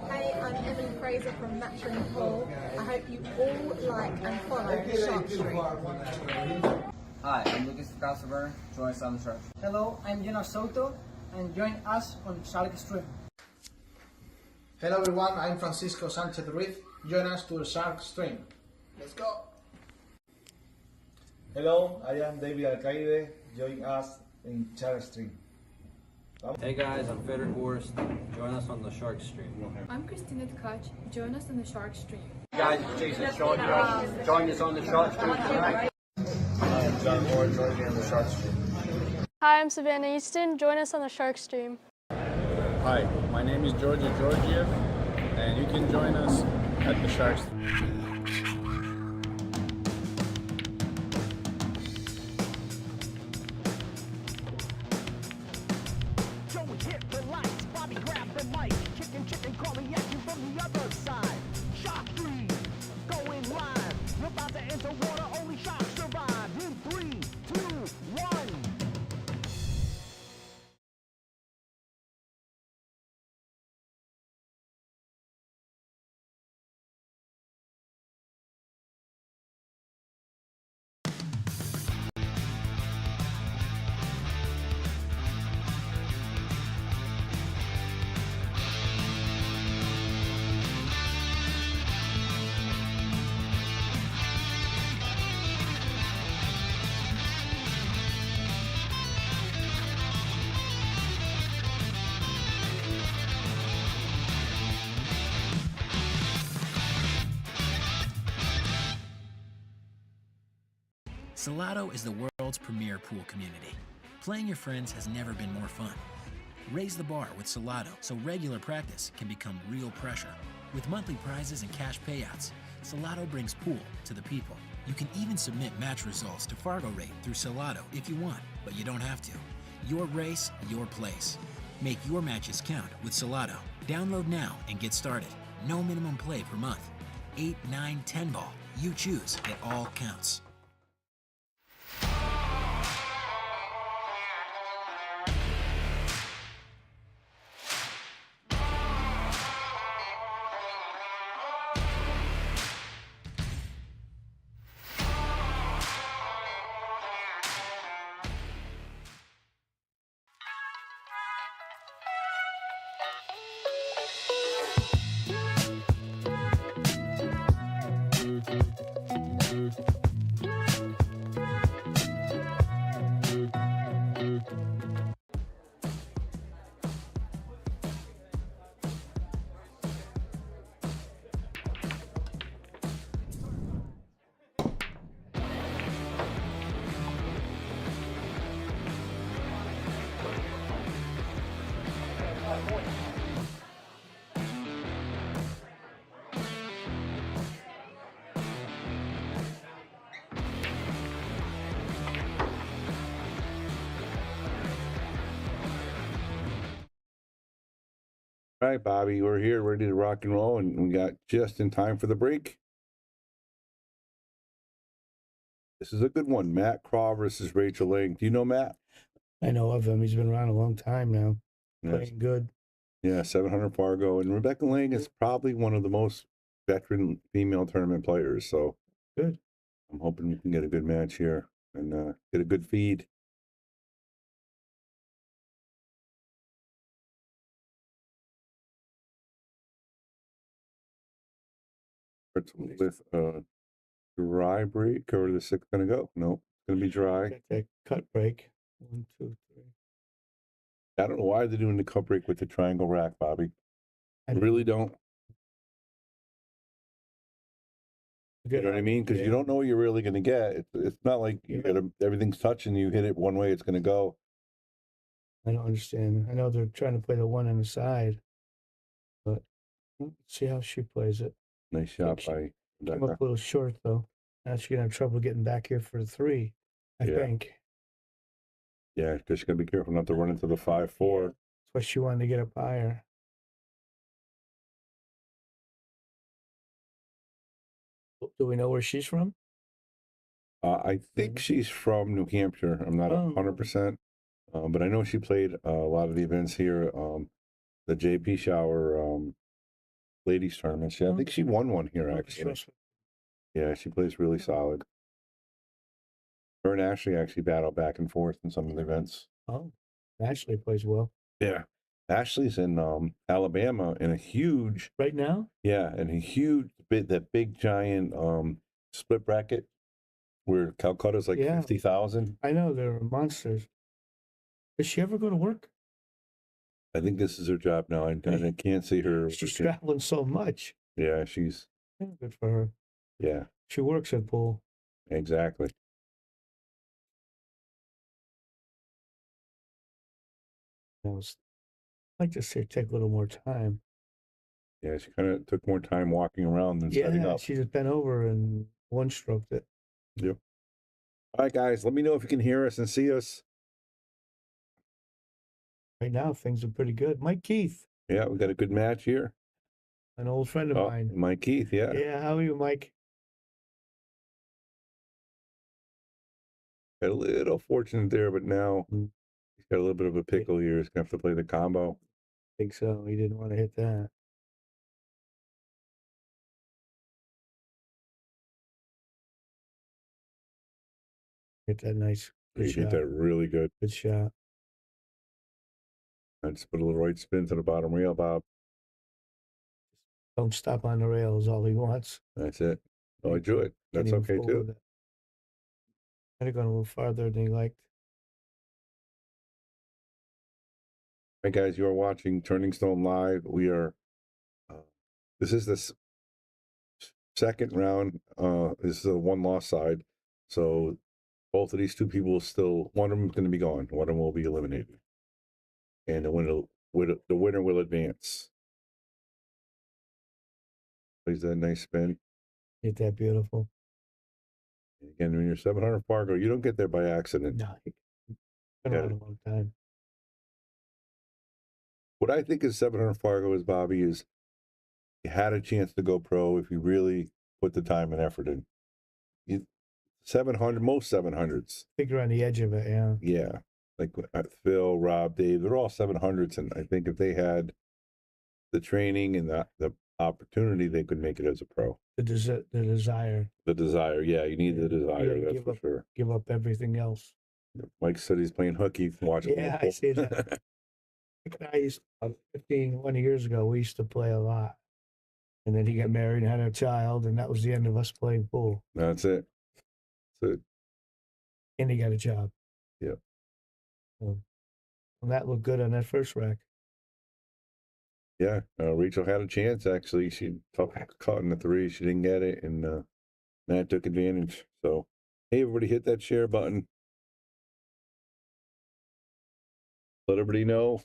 Hey, I'm Emily Fraser from Matching Hall. I hope you all like and follow the Shark Stream. Hi, I'm Lucas Casaver. Join us on the Shark. Hello, I'm Jonas Soto, and join us on Salotto. Hello everyone, I'm Francisco Sanchez Ruiz. Join us to the Shark Stream. Let's go! Hello, I am David Alcaide. Join us in Shark Stream. Hey guys, I'm Federic Horst. Join us on the Shark Stream. I'm Christina Tkach. Join us on the Shark Stream. Hey guys, it's Jason Shorter. Join us on the Shark Stream tonight. I am John Moore. Join me on the Shark Stream. Hi, I'm Savannah Easton. Join us on the Shark Stream. Hi, my name is Georgia Georgiev, and you can join us at the Shark Stream. Salado is the world's premier pool community. Playing your friends has never been more fun. Raise the bar with Salado so regular practice can become real pressure. With monthly prizes and cash payouts, Salado brings pool to the people. You can even submit match results to Fargo Rate through Salado if you want, but you don't have to. Your race, your place. Make your matches count with Salado. Download now and get started. No minimum play per month. 8, 9, 10 ball. You choose. It all counts. All right, Bobby, we're here ready to rock and roll, and we got just in time for the break. This is a good one. Matt Craw versus Rachel Lang. Do you know Matt? I know of him. He's been around a long time now. Yes. Playing good. Yeah, 700 Fargo. And Rebecca Lang is probably one of the most veteran female tournament players. So good. I'm hoping we can get a good match here and get a good feed. With a dry break, or is this going to go? Nope, it's going to be dry. That cut break. 1, 2, 3. I don't know why they're doing the cut break with the triangle rack, Bobby. I really don't. You know what I mean? Because you don't know what you're really going to get. It's not like you got everything's touching. You hit it one way, it's going to go. I don't understand. I know they're trying to play the one on the side, but let's see how she plays it. Nice shot by came up a little short though. Now she's gonna have trouble getting back here for the 3, I think. Yeah, just gotta be careful not to run into the 5-4. That's why she wanted to get up higher. Do we know where she's from? I think she's from New Hampshire. I'm not 100%, but I know she played a lot of the events here. the JP Shower ladies tournaments. Yeah, I think she won one here actually. Yeah, she plays really solid. Her and Ashley actually battle back and forth in some of the events. Oh, Ashley plays well. Yeah. Ashley's in Alabama in a huge Right now? Yeah, and a huge that big giant split bracket where Calcutta's like 50,000. I know they're monsters. Does she ever go to work? I think this is her job now. I can't see her. She's traveling so much. Yeah, she's good for her. Yeah. She works at pool. Exactly. I'd like to see her take a little more time. Yeah, she kind of took more time walking around than setting up. She just bent over and one-stroked it. Yep. All right, guys, let me know if you can hear us and see us. Right now, things are pretty good. Mike Keith. Yeah, we got a good match here. An old friend of mine. Mike Keith, yeah. Yeah, how are you, Mike? Got a little fortunate there, but now he's got a little bit of a pickle here. He's going to have to play the combo. I think so. He didn't want to hit that. Hit that nice. He hit that really good. Good shot. I just put a little right spin to the bottom rail, Bob. Don't stop on the rails all he wants. That's it. Oh, I drew it. That's okay too. Might have gone a little farther than he liked. Hey guys, you are watching Turning Stone Live. We are. This is the second round. This is a one-loss side, so both of these two people will still. One of them is going to be gone. One of them will be eliminated, and the winner will advance. Plays that nice spin. Hit that beautiful. Again, when you're 700 Fargo, you don't get there by accident. No, been around a long time. What I think is 700 Fargo is, Bobby, is you had a chance to go pro if you really put the time and effort in. 700, most 700s. Figure on the edge of it, yeah. Yeah. Like Phil, Rob, Dave, they're all 700s. And I think if they had the training and the opportunity, they could make it as a pro. The desire. The desire, yeah. You need the desire, that's for sure. Give up everything else. Mike said he's playing hooky. Watching. Yeah, I see that. I used 20 years ago, we used to play a lot. And then he got married and had a child, and that was the end of us playing pool. That's it. That's it. And he got a job. Yeah. So, well, that looked good on that first rack. Yeah, Rachel had a chance, actually. She caught in the three. She didn't get it, and Matt took advantage. So, hey, everybody, hit that share button. Let everybody know.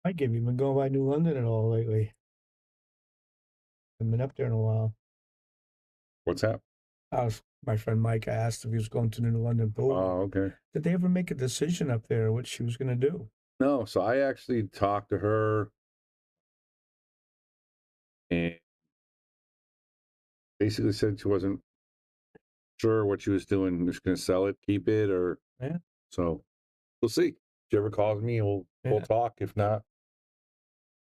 Mike, have you been going by New London at all lately? I've been up there in a while. What's that? My friend Mike, I asked if he was going to New London pool. Oh, okay. Did they ever make a decision up there what she was going to do? No, so I actually talked to her and basically said she wasn't sure what she was doing. Just going to sell it, keep it, or so we'll see. If she ever calls me, we'll talk. If not,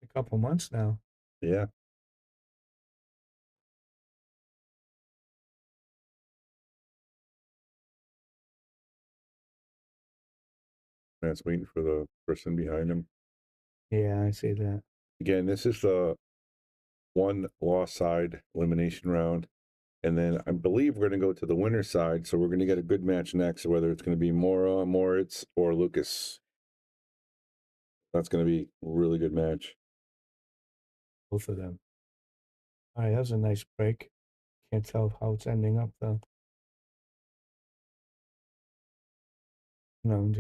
a couple months now. Yeah. That's waiting for the person behind him. Yeah, I see that. Again, this is the one loss side elimination round. And then I believe we're going to go to the winner side. So we're going to get a good match next, whether it's going to be Mora, Moritz, or Lucas. That's going to be a really good match. Both of them. All right, that was a nice break. Can't tell how it's ending up, though. No,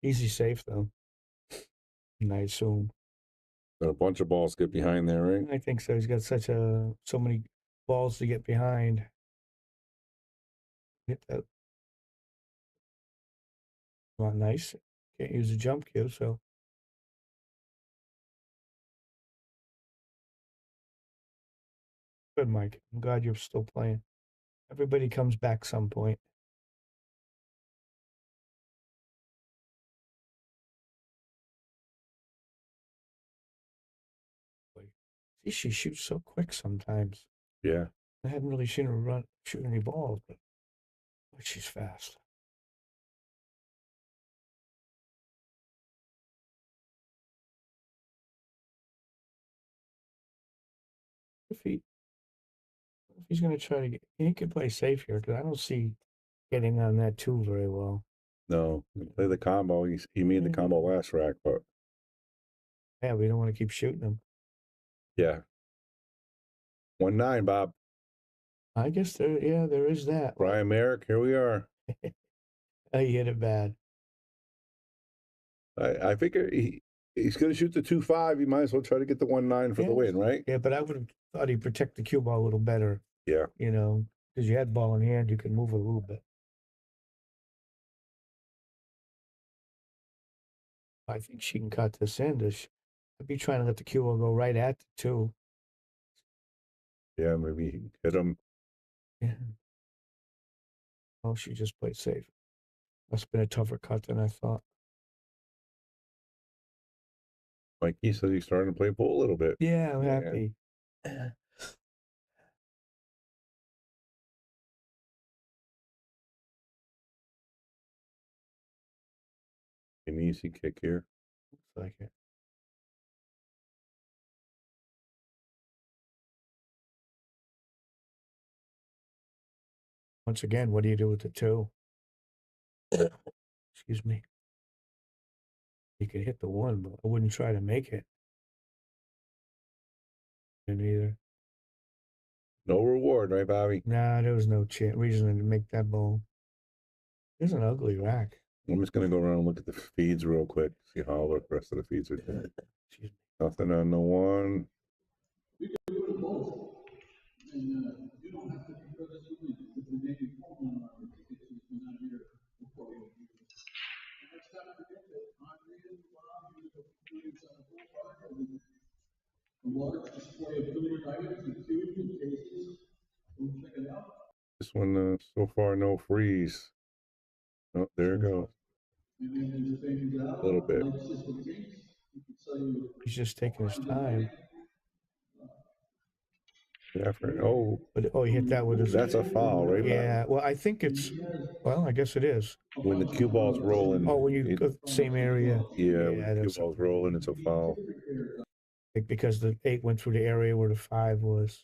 easy safe, though. And I assume. Got a bunch of balls get behind there, right? I think so. He's got so many balls to get behind. Hit that. Not nice. Can't use a jump cue, so. Good, Mike. I'm glad you're still playing. Everybody comes back some point. See, she shoots so quick sometimes. Yeah. I hadn't really seen her shoot any balls, but she's fast. If he's going to try to he could play safe here because I don't see getting on that two very well. No, play the combo. He made the combo last rack, but yeah, we don't want to keep shooting him. Yeah. 1-9, Bob. I guess there is that. Brian Merrick, here we are. He hit it bad. I figure he's going to shoot the 2-5. He might as well try to get the 1-9 for the win, right? Yeah, but I would have thought he'd protect the cue ball a little better. Yeah. You know, because you had ball in hand, you could move it a little bit. I think she can cut this in. I'd be trying to let the cue ball go right at the two. Yeah, maybe hit him. Yeah. Oh, she just played safe. Must have been a tougher cut than I thought. Mikey says he's starting to play pool a little bit. Yeah, I'm happy. An easy kick here. Looks like it. Once again, what do you do with the two? Excuse me. You could hit the one, but I wouldn't try to make it. And either. No reward, right, Bobby? Nah, there was no reason to make that ball. It's an ugly rack. I'm just going to go around and look at the feeds real quick, see how the rest of the feeds are doing. Nothing on the one. This one, so far, no freeze. Oh, there it goes. A little bit. He's just taking his time. But he hit that with his. That's a foul, right? Yeah. Well, I think it's. Well, I guess it is. When the cue ball's rolling. Oh, when you go same area. Yeah, when the cue ball's rolling, it's a foul. Because the 8 went through the area where the 5 was.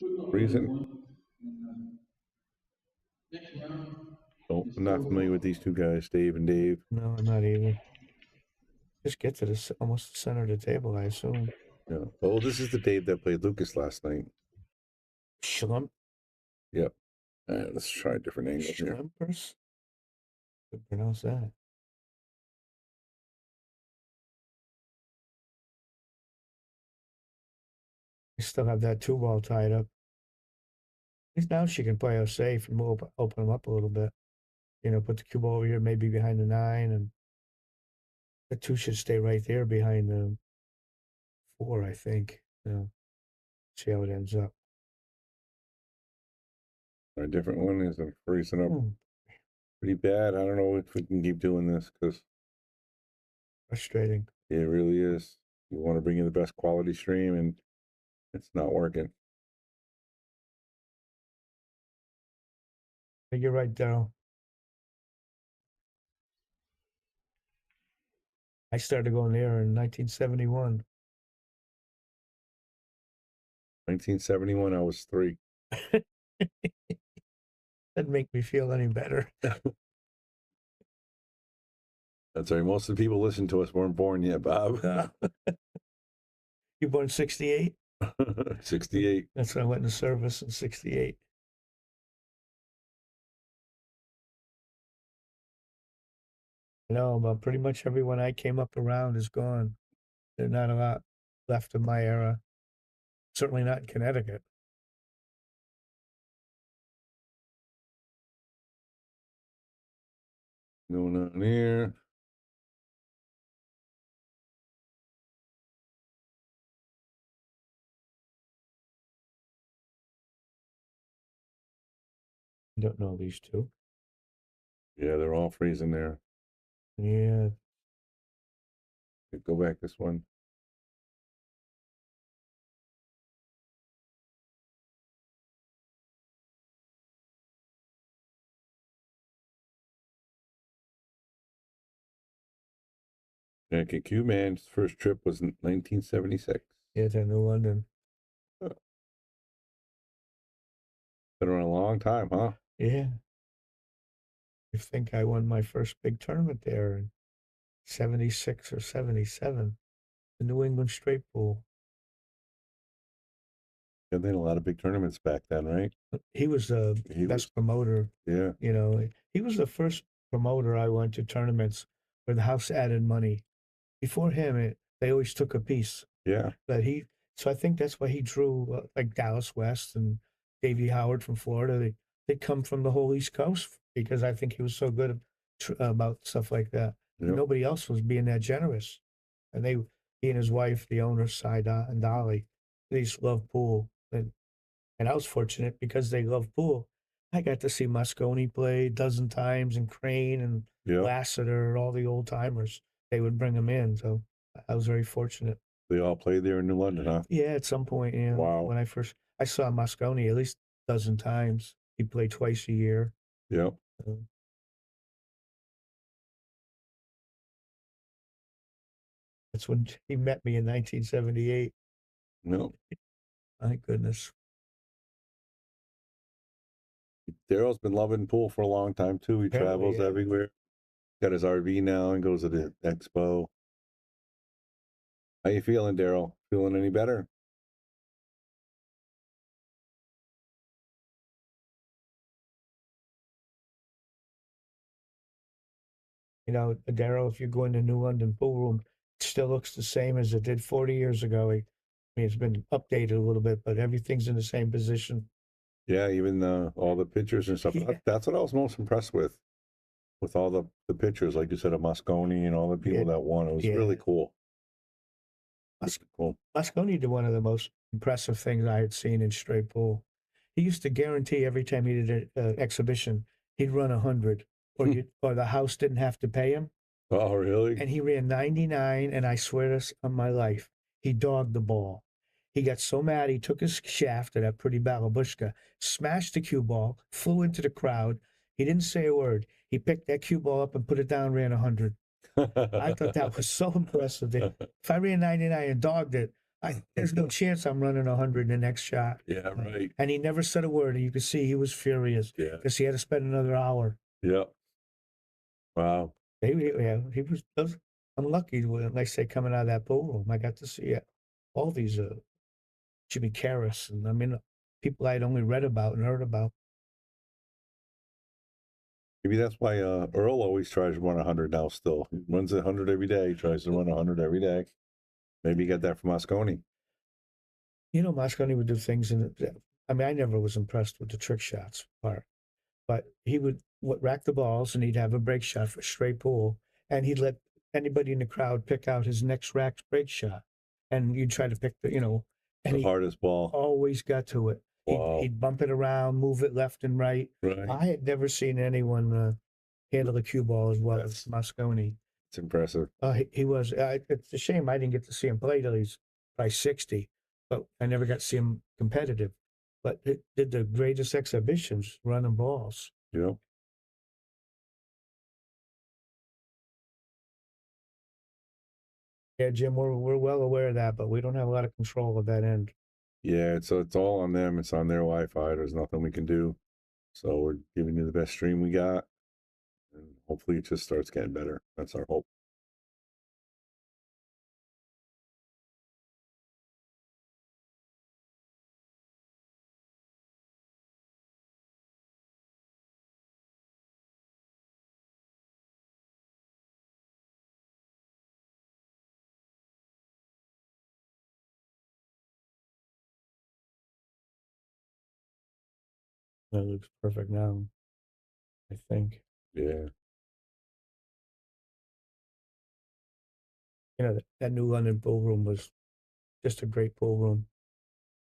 Reason? Oh, I'm not familiar with these two guys, Dave and Dave. No, I'm not either. Just get to the almost the center of the table, I assume. Yeah. Oh, this is the Dave that played Lucas last night. Schlump? Yep. Let's try a different angle here. Schlumpers? Could pronounce that. I still have that 2 ball tied up. At least now she can play us safe and we'll open them up a little bit. You know, put the cue ball over here, maybe behind the 9, and the 2 should stay right there behind the 4, I think. See how it ends up. A different one is freezing up pretty bad. I don't know if we can keep doing this because frustrating. It really is. You want to bring in the best quality stream and it's not working. You're right, Daryl. I started going there in 1971. 1971, I was 3. That'd make me feel any better. That's right. Most of the people listening to us weren't born yet, Bob. You born 68? 68. That's when I went into service in 68. No, but pretty much everyone I came up around is gone. There's not a lot left of my era. Certainly not in Connecticut. Going on here. Don't know these two. Yeah, they're all freezing there. Yeah. Go back this one. Yeah, Q Man's first trip was in 1976. Yeah, to New London. Been around a long time, huh? Yeah. I think I won my first big tournament there in 76 or 77, the New England Straight Pool. Yeah, they had a lot of big tournaments back then, right? He was the best promoter. Yeah. You know, he was the first promoter I went to tournaments where the house added money. Before him, they always took a piece. Yeah. But so I think that's why he drew like Dallas West and Davey Howard from Florida. They come from the whole East Coast because I think he was so good about stuff like that. Yep. Nobody else was being that generous. And he and his wife, the owner, Sida and Dolly, they just love pool. And I was fortunate because they love pool. I got to see Moscone play a dozen times and Crane and Lassiter, all the old timers. They would bring them in. So I was very fortunate. They all played there in New London, huh? Yeah, at some point, yeah. Wow. When I saw Moscone at least a dozen times. He played twice a year. Yep. That's when he met me in 1978. No. My goodness. Daryl's been loving pool for a long time too. He Apparently, travels yeah. everywhere. Got his RV now and goes to the expo. How you feeling, Daryl? Feeling any better? You know, Daryl, if you go in the New London pool room, it still looks the same as it did 40 years ago. I mean, it's been updated a little bit, but everything's in the same position. Yeah, even all the pictures and stuff. Yeah. That's what I was most impressed with all the pictures, like you said, of Moscone and all the people that won. It was really cool. Cool. Moscone did one of the most impressive things I had seen in straight pool. He used to guarantee every time he did an exhibition, he'd run 100, or the house didn't have to pay him. Oh, really? And he ran 99, and I swear this on my life, he dogged the ball. He got so mad, he took his shaft at that pretty balabushka, smashed the cue ball, flew into the crowd. He didn't say a word. He picked that cue ball up and put it down, ran 100. I thought that was so impressive. If I ran 99 and dogged it, there's no chance I'm running 100 in the next shot. Yeah, right. And he never said a word. And you could see he was furious because he had to spend another hour. Yeah. Wow. He was. I'm lucky when I say coming out of that pool room. I got to see all these Jimmy Karras and I mean people I'd only read about and heard about. Maybe that's why Earl always tries to run 100 now still. He runs 100 every day. He tries to run 100 every day. Maybe you got that from Moscone. You know, Moscone would do things I mean, I never was impressed with the trick shots part, but he would rack the balls and he'd have a break shot for straight pool, and he'd let anybody in the crowd pick out his next racked break shot, and you'd try to pick the Hardest ball. Always got to it. Wow. He'd bump it around, move it left and right. Right. I had never seen anyone handle the cue ball as well as Moscone. It's impressive. He was. It's a shame I didn't get to see him play till he's probably 60, but I never got to see him competitive. But it did the greatest exhibitions running balls. Yeah. Yeah, Jim, we're well aware of that, but we don't have a lot of control of that end. Yeah, it's all on them. It's on their Wi-Fi. There's nothing we can do. So we're giving you the best stream we got, and hopefully it just starts getting better. That's our hope. That looks perfect now, I think. Yeah. You know, that New London pool room was just a great pool room.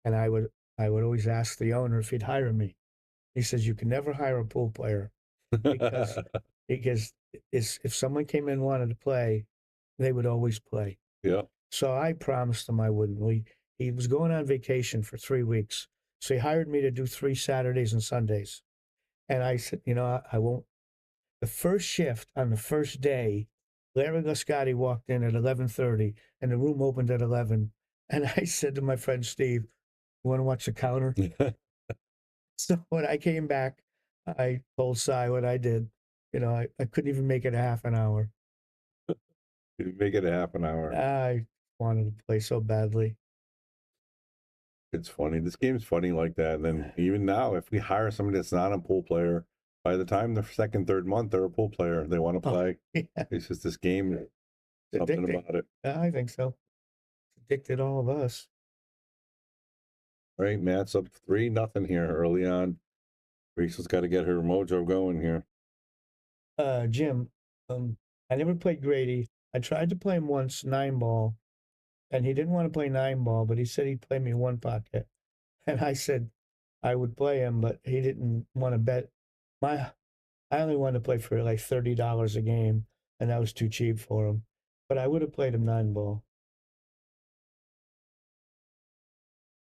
And I would always ask the owner if he'd hire me. He says, you can never hire a pool player because if someone came in and wanted to play, they would always play. Yeah. So I promised him I wouldn't. He was going on vacation for 3 weeks. So he hired me to do 3 Saturdays and Sundays. And I said, I won't. The first shift on the first day, Larry Lascotti walked in at 11:30 and the room opened at 11. And I said to my friend Steve, you want to watch the counter? So when I came back, I told Cy what I did. I couldn't even make it a half an hour. You make it a half an hour. I wanted to play so badly. It's funny. This game's funny like that. And then even now, if we hire somebody that's not a pool player, by the time the second, third month, they're a pool player. They want to play. Yeah. It's just this game, something Addicting. about it. I think so. It's addicted all of us. All right, Matt's up 3-0 here early on. Rachel's got to get her mojo going here. Jim, I never played Grady. I tried to play him once, 9-ball, and he didn't want to play 9-ball, but he said he'd play me 1 pocket. And I said I would play him, but he didn't want to bet. I only wanted to play for like $30 a game, and that was too cheap for him. But I would have played him 9-ball.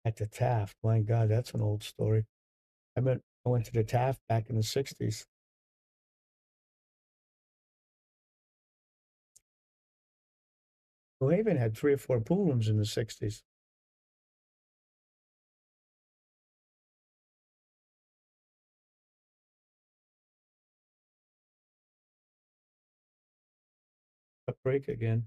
At the Taft, my God, that's an old story. I went to the Taft back in the 60s. New Haven had 3 or 4 pool rooms in the 60s. A break again.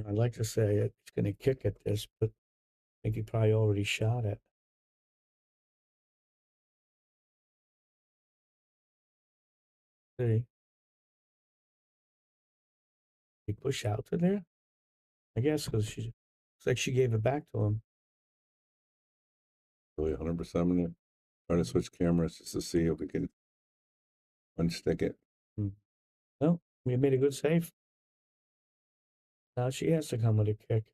I'd like to say it's going to kick at this, but I think he probably already shot it. See? He push out to there? I guess because it's like she gave it back to him. Really 100%. I'm going to try to switch cameras just to see if we can unstick it. Well, we made a good save. Now she has to come with a kick.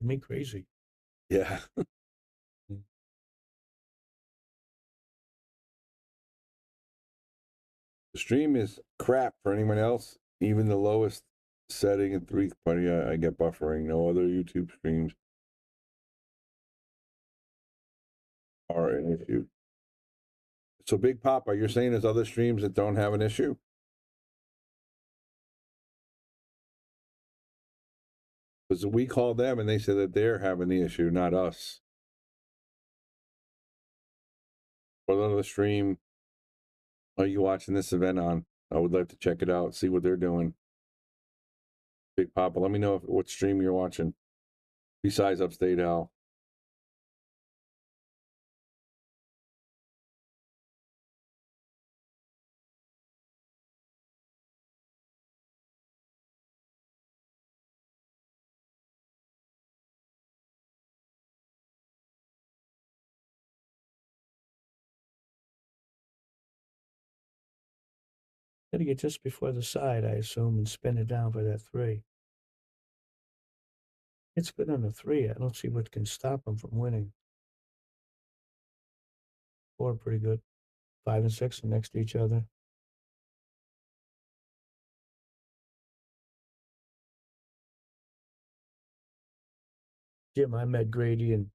Me crazy. Yeah. The stream is crap for anyone else. Even the lowest setting in 3 party, I get buffering. No other YouTube streams are an issue. So, Big Papa, you're saying there's other streams that don't have an issue? Because we called them and they said that they're having the issue, not us. What other stream are you watching this event on? I would like to check it out, see what they're doing. Big Papa, let me know what stream you're watching besides Upstate Al. Gotta get just before the side, I assume, and spin it down for that 3. It's good on the 3. I don't see what can stop him from winning. 4 pretty good. 5 and 6 are next to each other. Jim, I met Grady in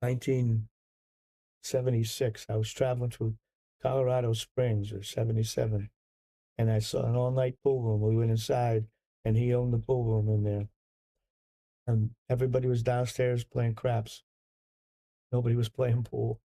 1976. I was traveling through Colorado Springs or 77, and I saw an all-night pool room. We went inside, and he owned the pool room in there. And everybody was downstairs playing craps. Nobody was playing pool.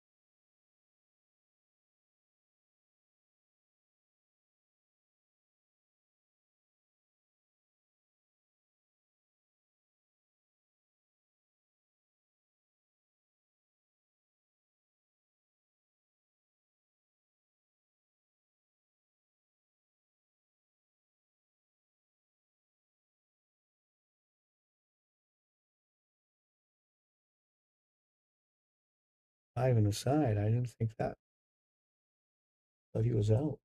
Five in the side. I didn't think that. Thought he was out.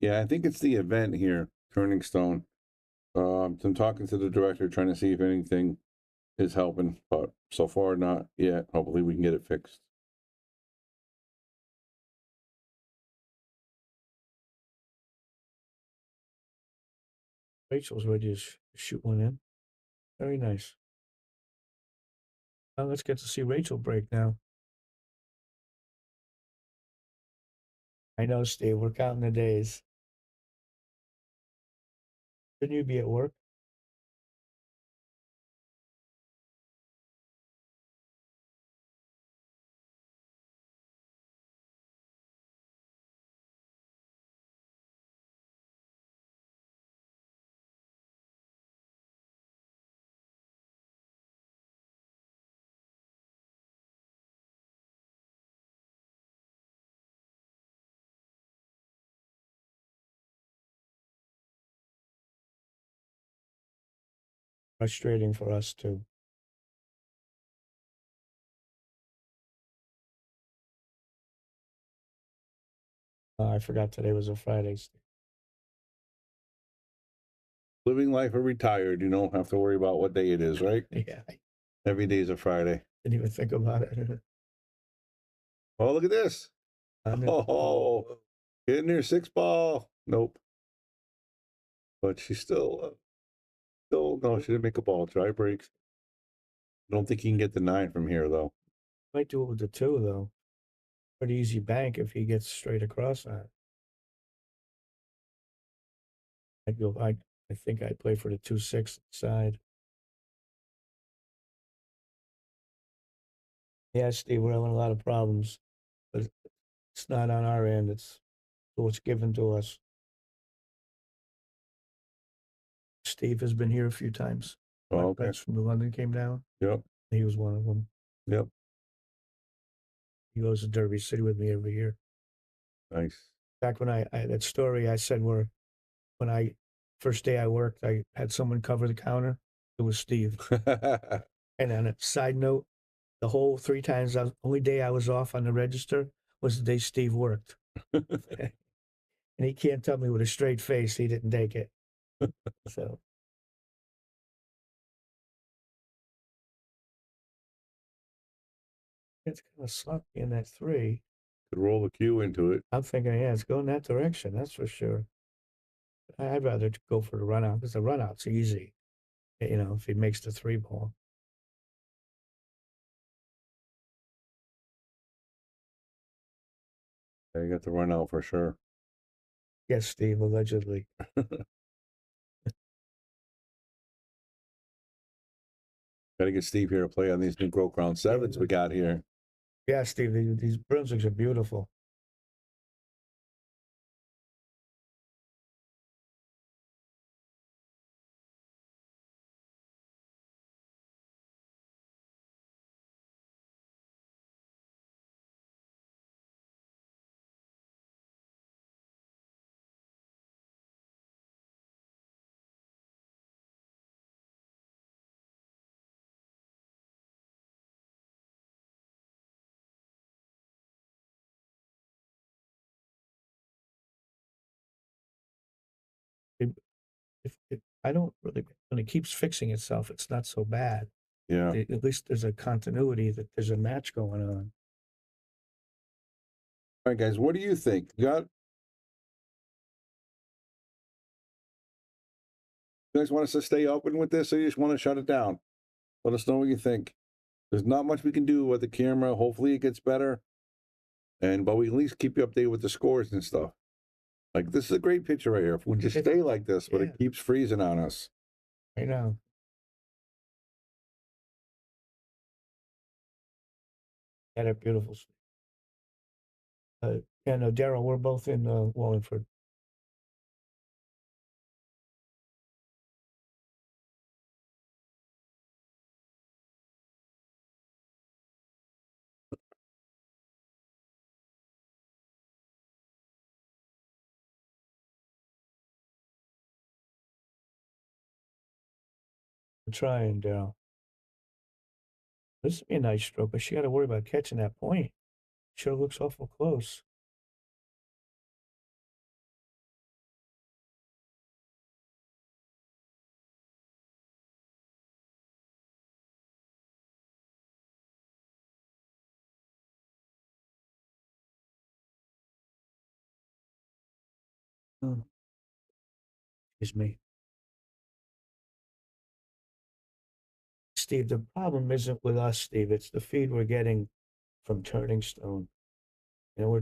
Yeah, I think it's the event here, Turning Stone. I'm talking to the director, trying to see if anything is helping, but so far not yet. Hopefully we can get it fixed. Rachel's ready to shoot one in. Very nice. Well, let's get to see Rachel break now. I know, Steve. We're counting the days. Shouldn't you be at work? Frustrating for us too. I forgot today was a Friday. Living life or retired, you don't have to worry about what day it is, right? Yeah. Every day is a Friday. Didn't even think about it. Oh, look at this. Oh, get in there, 6-ball. Nope. But she's still, no, she didn't make a ball. Try breaks. I don't think he can get the 9 from here, though. Might do it with the 2, though. Pretty easy bank if he gets straight across that. I think I'd play for the 2-6 side. Yeah, Steve, we're having a lot of problems, but it's not on our end. It's what's given to us. Steve has been here a few times. Oh, okay. Friends from London came down. Yep. He was one of them. Yep. He goes to Derby City with me every year. Nice. Back when I that story I said where when I first day I worked, I had someone cover the counter. It was Steve. And on a side note, the whole 3 times, only day I was off on the register was the day Steve worked. And he can't tell me with a straight face he didn't take it. So. It's kind of sloppy in that 3. Could roll the cue into it. I'm thinking, yeah, it's going that direction. That's for sure. I'd rather go for the run out because the run out's easy. You know, if he makes the 3 ball. Yeah, you got the run out for sure. Yes, Steve, allegedly. Got to get Steve here to play on these new Grow Crown 7s we got here. Yeah, Steve, these Brunswicks are beautiful. I don't really, when it keeps fixing itself, it's not so bad. Yeah. At least there's a continuity that there's a match going on. All right, guys, what do you think? You guys want us to stay open with this, or you just want to shut it down? Let us know what you think. There's not much we can do with the camera. Hopefully it gets better. But we at least keep you updated with the scores and stuff. Like, this is a great picture right here. If we just stay like this, but it keeps freezing on us. I know. Had a beautiful. Yeah, no, Daryl, we're both in Wallingford. I'm trying, Daryl. This would be a nice stroke, but she got to worry about catching that point. Sure looks awful close. Oh. Excuse me. Steve, the problem isn't with us, Steve. It's the feed we're getting from Turning Stone. You know,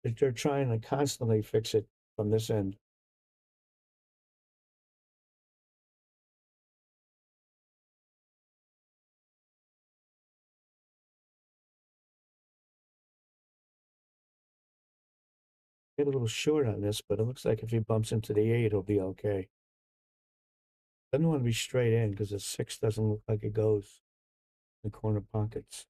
they're trying to constantly fix it from this end. Get a little short on this, but it looks like if he bumps into the 8, he'll be okay. Doesn't want to be straight in because the 6 doesn't look like it goes in the corner pockets.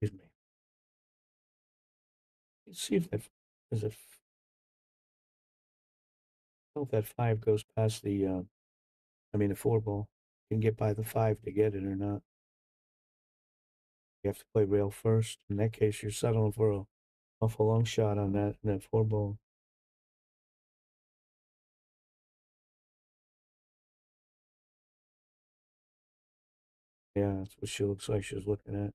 Excuse me. Let's see if that is it. I don't know if that 5 goes past the, the 4 ball. You can get by the 5 to get it or not. You have to play rail first. In that case, you're settling for a awful long shot on that 4 ball. Yeah, that's what she looks like she's looking at.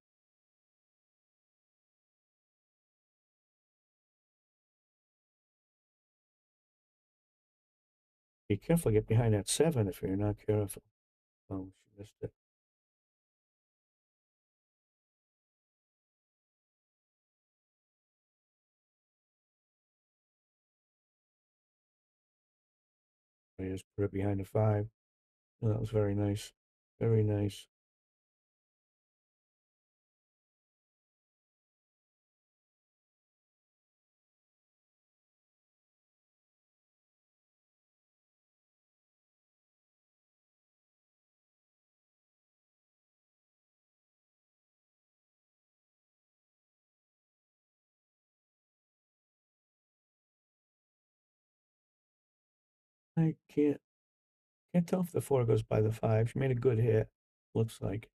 Be careful, get behind that 7 if you're not careful. Oh, she missed it. I just put it behind the 5. Oh, that was very nice. Very nice. I can't tell if the 4 goes by the 5. She made a good hit, looks like.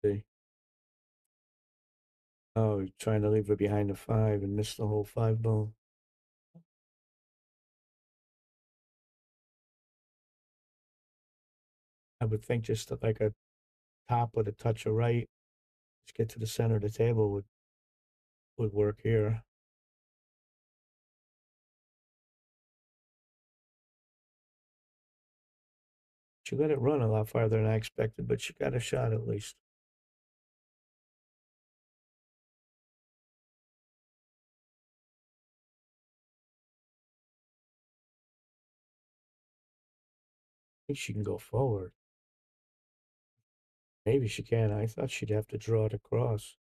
See. Oh, trying to leave her behind the 5 and miss the whole 5 ball. I would think just like a top with a touch of right, just get to the center of the table would work here. She let it run a lot farther than I expected, but she got a shot at least. I think she can go forward. Maybe she can. I thought she'd have to draw it across.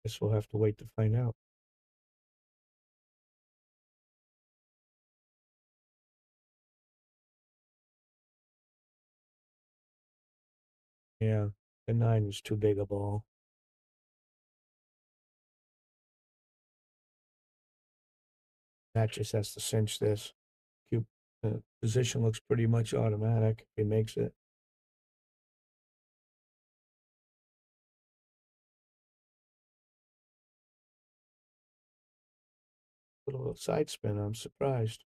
Guess we'll have to wait to find out. Yeah, the 9 was too big a ball. Matt just has to cinch this. The position looks pretty much automatic if he makes it. Little side spin, I'm surprised.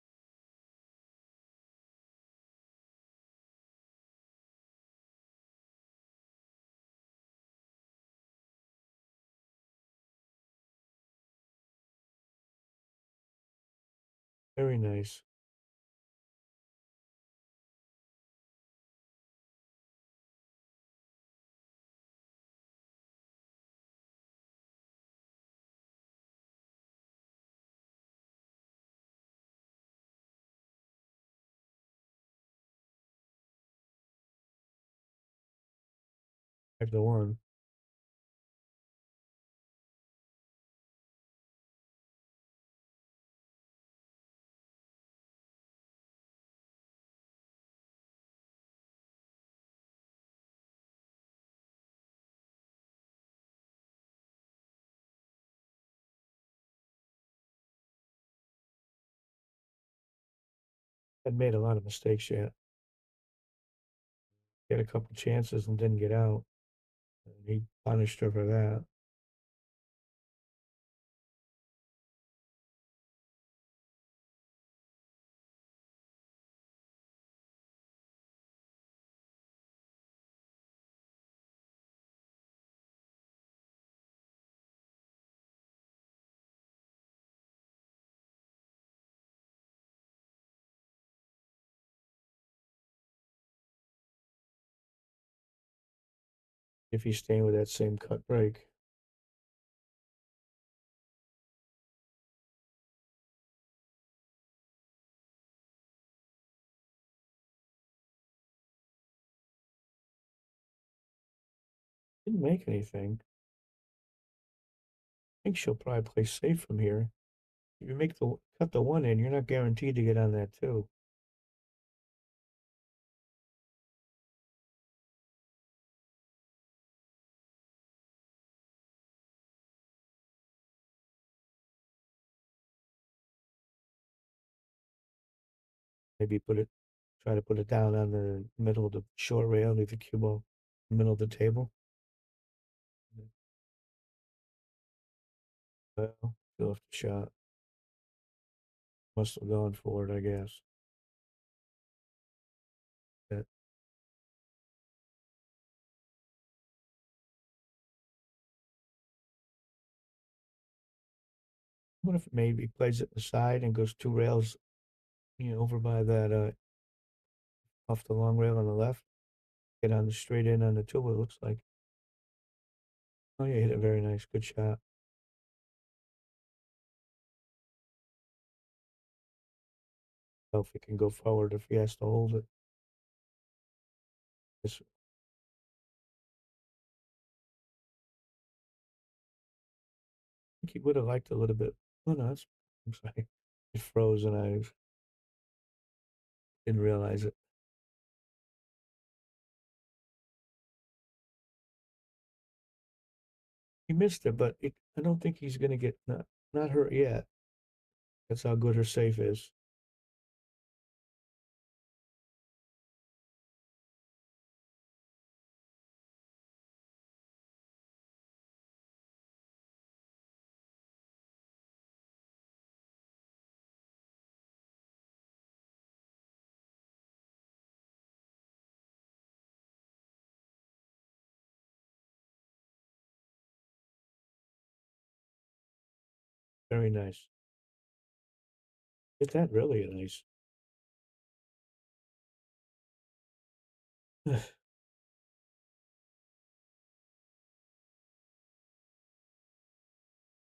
Very nice. Back to 1. Had made a lot of mistakes yet. He had a couple chances and didn't get out. And he punished her for that. If he's staying with that same cut break. Didn't make anything. I think she'll probably play safe from here. If you cut the 1 in, you're not guaranteed to get on that 2. Maybe try to put it down on the middle of the short rail, leave the cue ball in the middle of the table. Well, still have to shot. Must have gone for it, I guess. That what if maybe plays it the side and goes 2 rails, over by that off the long rail on the left, get on the straight in on the 2, it looks like. Oh yeah, hit it very nice, good shot. If he can go forward, if he has to hold it. I think he would have liked a little bit. Oh no, I'm sorry. It froze and I didn't realize it. He missed it, but I don't think he's gonna get not hurt yet. That's how good her safe is. Very nice. Hit that really nice. I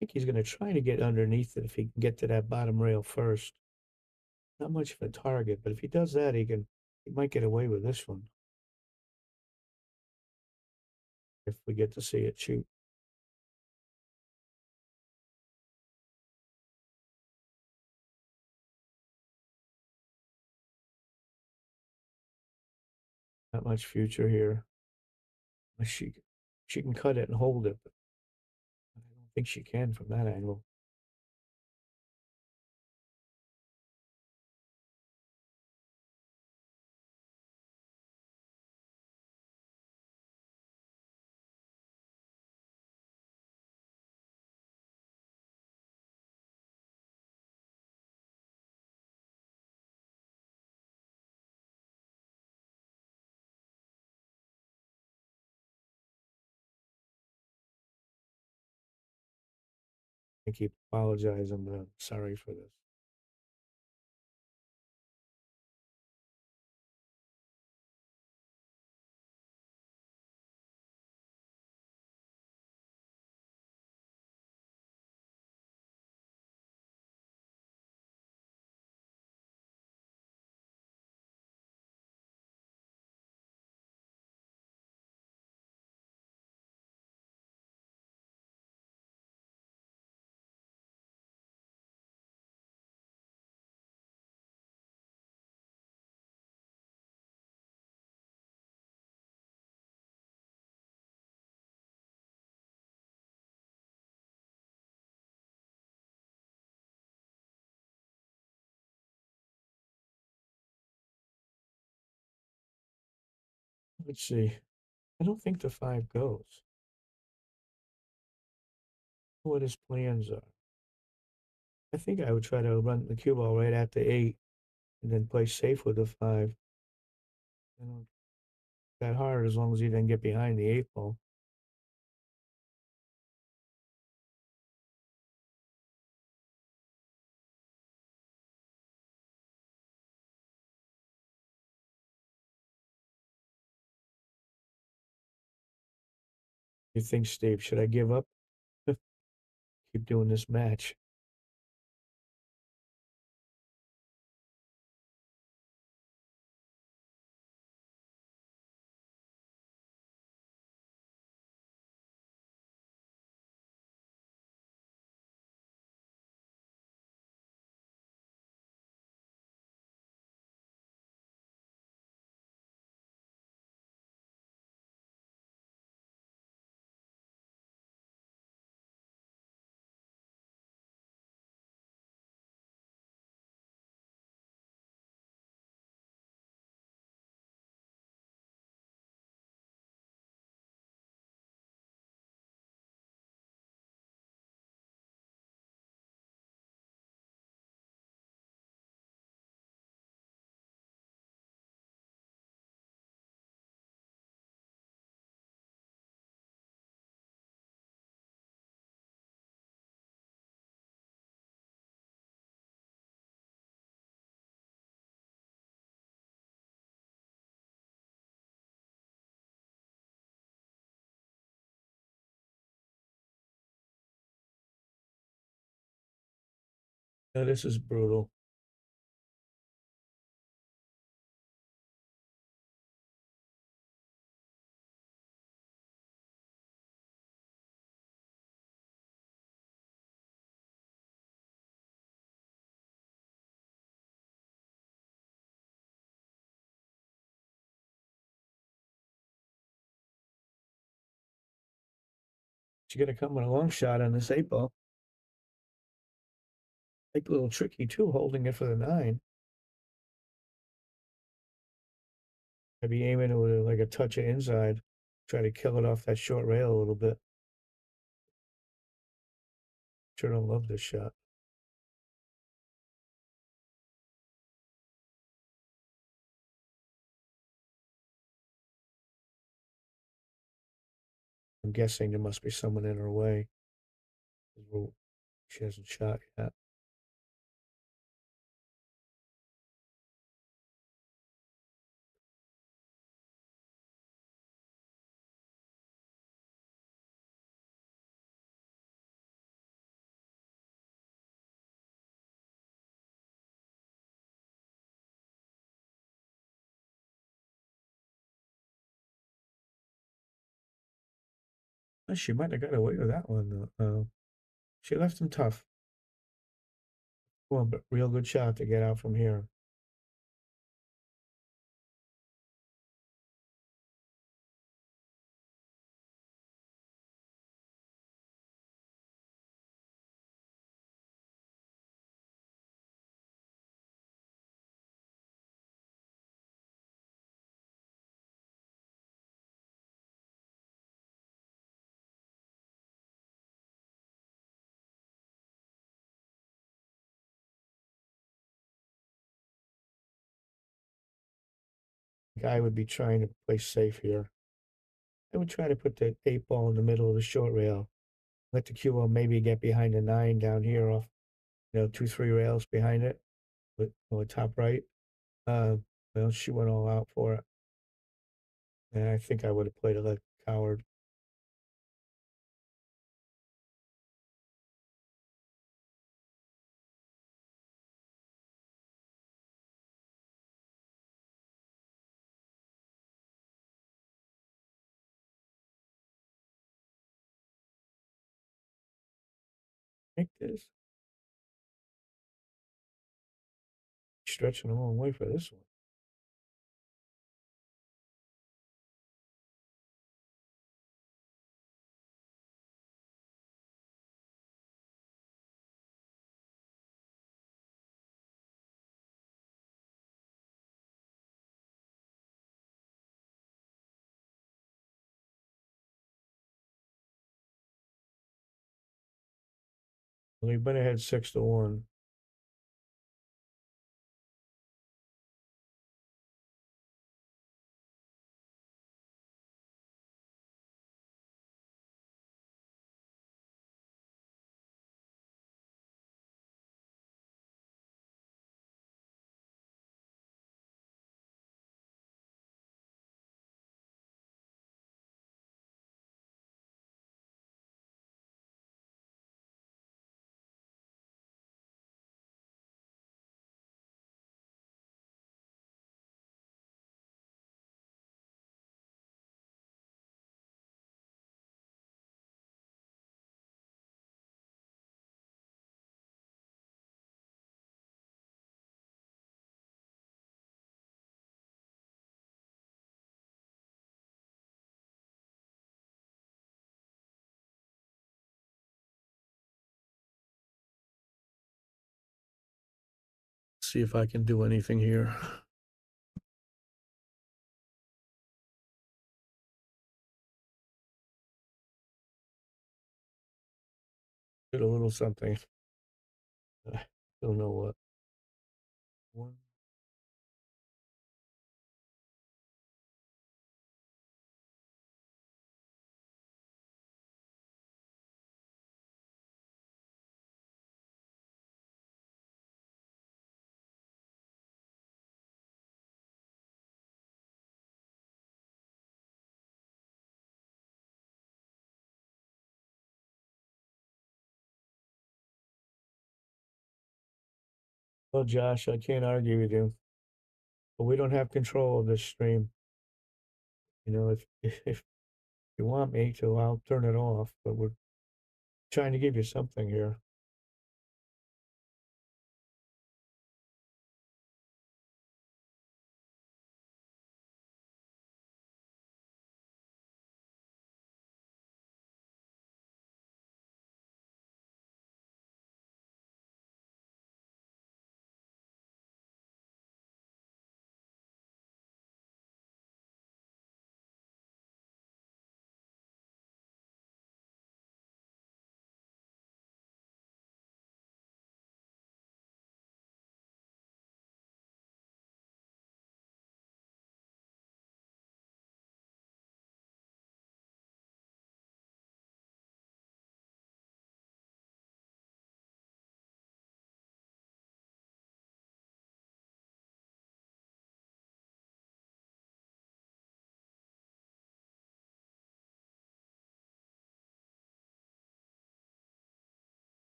think he's going to try to get underneath it if he can get to that bottom rail first. Not much of a target, but if he does that, he might get away with this one. If we get to see it shoot. Not much future here. She can cut it and hold it, but I don't think she can from that angle. I keep apologizing, but I'm sorry for this. Let's see. I don't think the 5 goes. What his plans are. I think I would try to run the cue ball right at the 8 and then play safe with the 5. I don't that hard as long as he didn't get behind the 8 ball. You think, Steve, should I give up? Keep doing this match. Now, this is brutal. She's gonna come with a long shot on this 8 ball. Like a little tricky too, holding it for the 9. I'd be aiming it with like a touch of inside, try to kill it off that short rail a little bit. Sure don't love this shot. I'm guessing there must be someone in her way. She hasn't shot yet. She might have got away with that one though. She left him tough. Well, but real good shot to get out from here. I would be trying to play safe here. I would try to put the 8 ball in the middle of the short rail. Let the cue ball maybe get behind the 9 down here off, 2, 3 rails behind it, with top right. Well, she went all out for it. And I think I would have played it like a coward. Take this. Stretching a long way for this one. Well, you better had 6-1. See if I can do anything here. Did a little something. I don't know what. One. Well, Josh, I can't argue with you, but we don't have control of this stream. If you want me to, I'll turn it off, but we're trying to give you something here.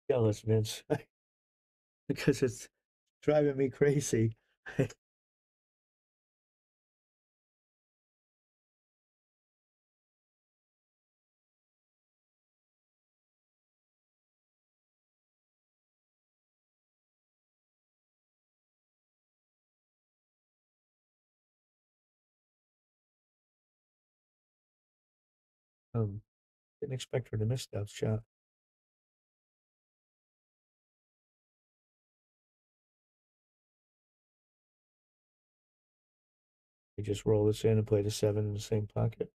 Jealous, Vince, because it's driving me crazy. Didn't expect her to miss that shot. You just roll this in and play the 7 in the same pocket.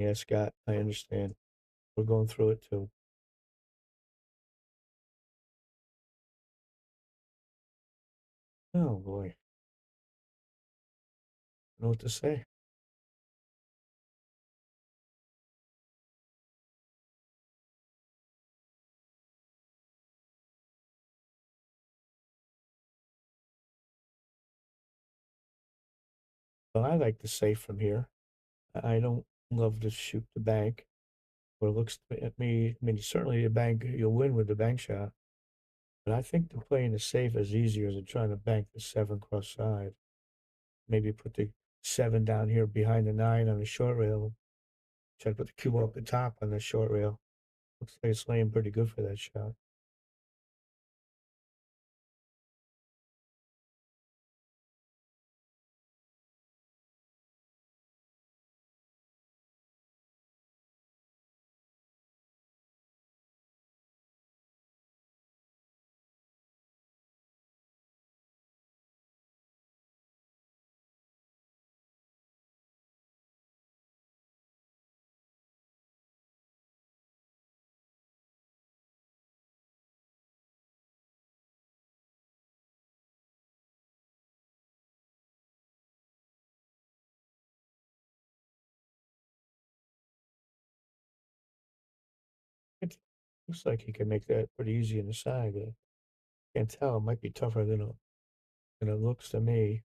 Yeah, Scott, I understand. We're going through it too. Oh boy. I don't know what to say. Well, I like the safe from here. I don't love to shoot the bank. Or it looks at me, I mean, certainly the bank, you'll win with the bank shot. But I think the playing the safe is easier than trying to bank the 7 cross side. Maybe put the 7 down here behind the 9 on the short rail. Try to put the cue ball up the top on the short rail. Looks like it's laying pretty good for that shot. It looks like he can make that pretty easy in the side. Can't tell. It might be tougher than it looks to me.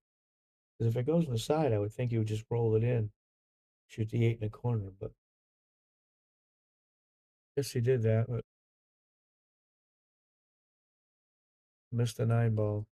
Because if it goes in the side, I would think he would just roll it in, shoot the 8 in the corner. But I guess he did that, but missed the 9 ball.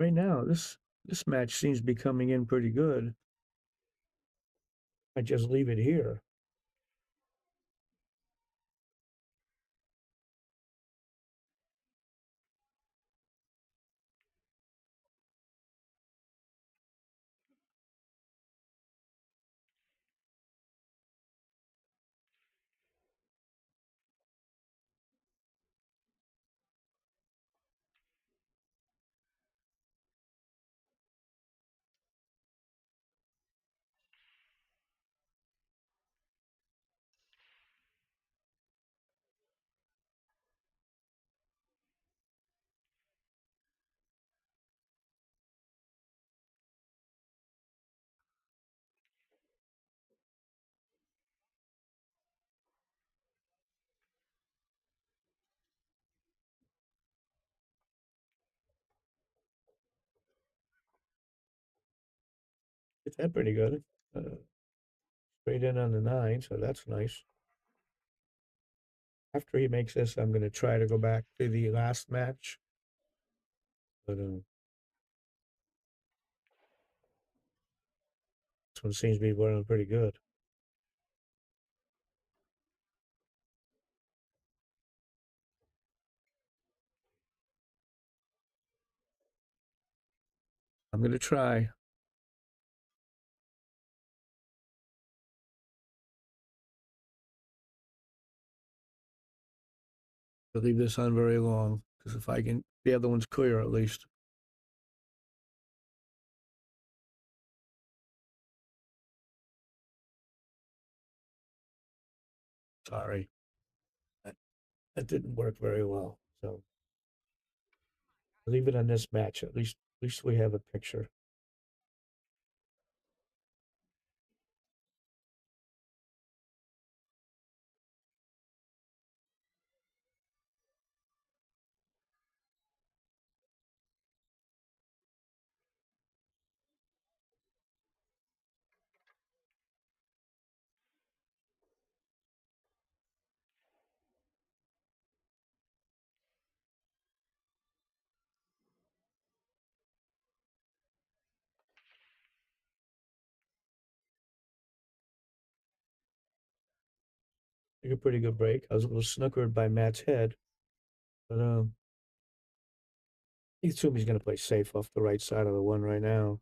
Right now, this match seems to be coming in pretty good. I just leave it here. It's that pretty good. Straight in on the 9, so that's nice. After he makes this, I'm going to try to go back to the last match. But this one seems to be running pretty good. I'm going to try. I'll leave this on very long, because if I can, the other one's clear at least. Sorry. That didn't work very well. So I'll leave it on this match. At least we have a picture. Took a pretty good break. I was a little snookered by Matt's head, but I assume he's going to play safe off the right side of the one right now.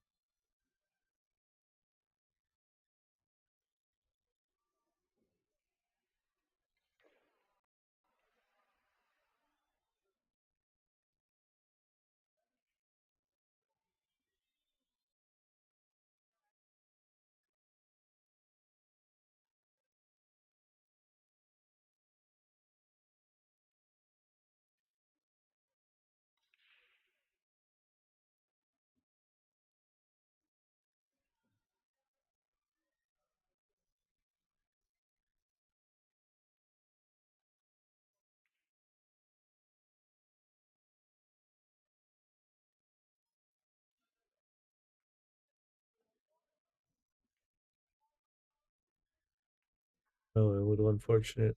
Oh, a little unfortunate.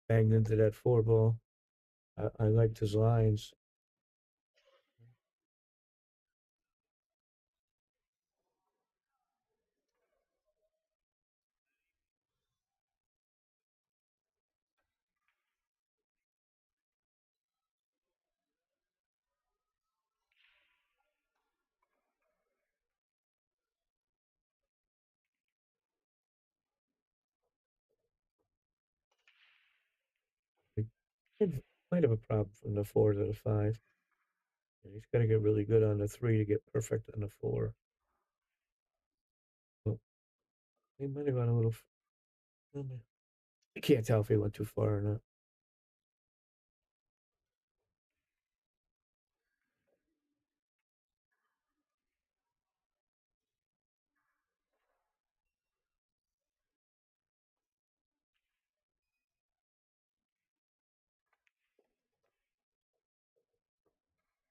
Banged into that 4 ball. I liked his lines. He might have a problem from the 4 to the 5. He's got to get really good on the 3 to get perfect on the 4. Well, he might have gone a little. I can't tell if he went too far or not.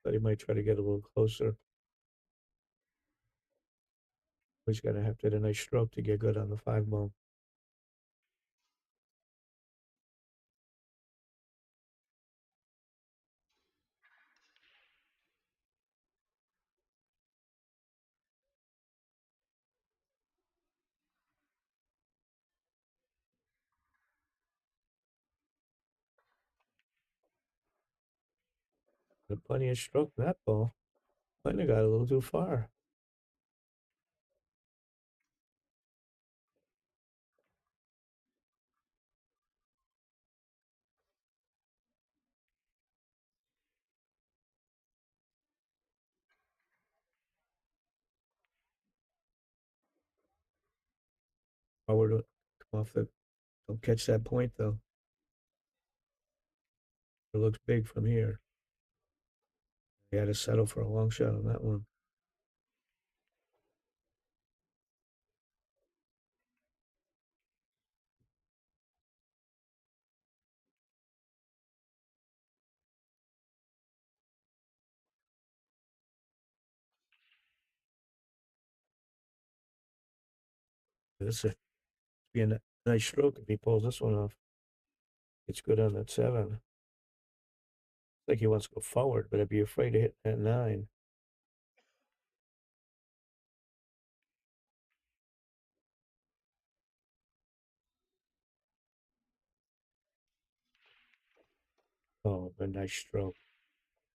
But he might try to get a little closer. He's going to have to hit a nice stroke to get good on the 5 ball. But plenty of stroke in that ball. Might have got a little too far. Forward to come off the. Don't catch that point though. It looks big from here. He had to settle for a long shot on that one. This is be a nice stroke if he pulls this one off. It's good on that 7. Like he wants to go forward, but I'd be afraid to hit that 9. Oh, a nice stroke.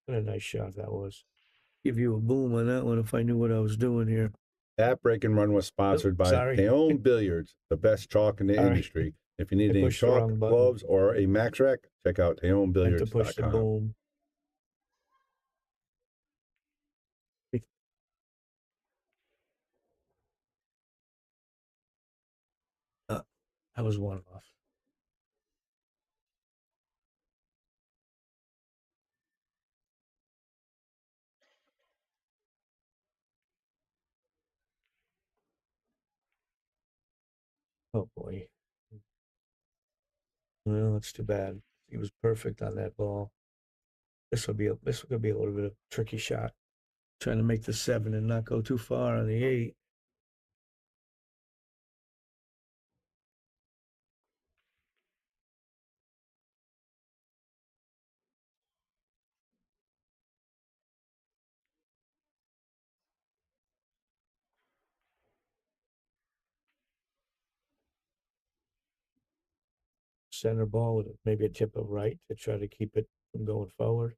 What a nice shot that was. give you a boom on that one if I knew what I was doing here. That break and run was sponsored by sorry. Taom Billiards, the best chalk in the Sorry. industry. If you need I any pushed the chalk, wrong button. gloves, or a max rec, check out I had to push the taombilliards.com. boom. That was one off. Oh boy. Well, that's too bad. He was perfect on that ball. This will be a little bit of a tricky shot. Trying to make the 7 and not go too far on the 8. Center ball with maybe a tip of right to try to keep it from going forward.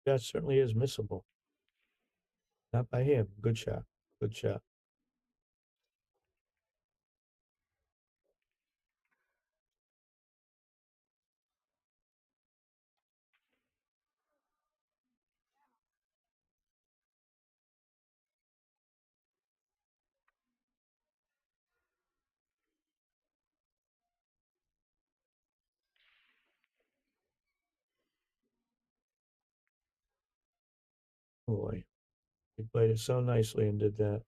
That certainly is missable. Not by him. Good shot. Good shot. Boy, he played it so nicely and did that.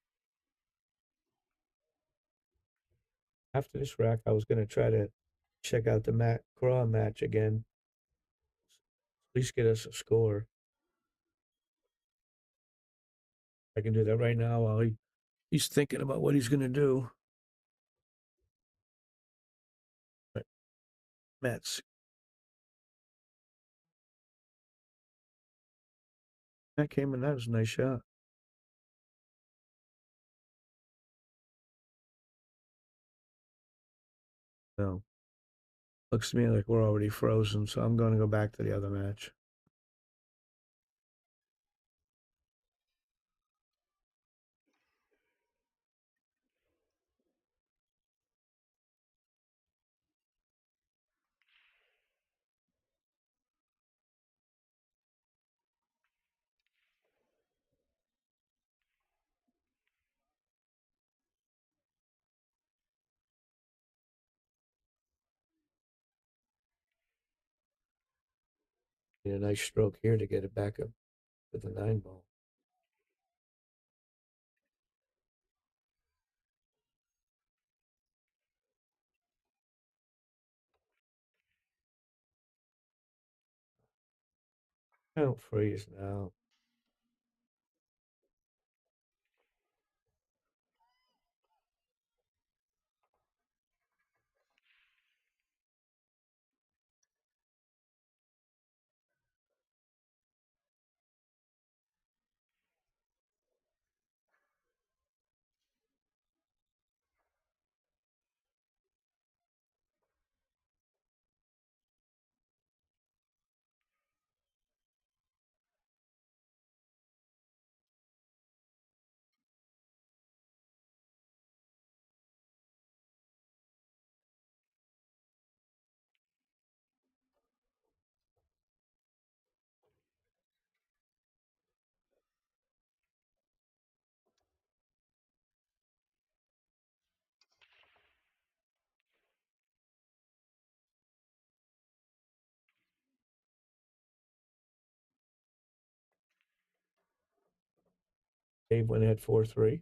After this rack, I was going to try to check out the Matt Craw match again. At least get us a score. I can do that right now while he's thinking about what he's going to do. But Matt came in. That was a nice shot. No. Looks to me like we're already frozen, so I'm going to go back to the other match. Need a nice stroke here to get it back up with the 9 ball. Don't freeze now. Dave went ahead 4-3.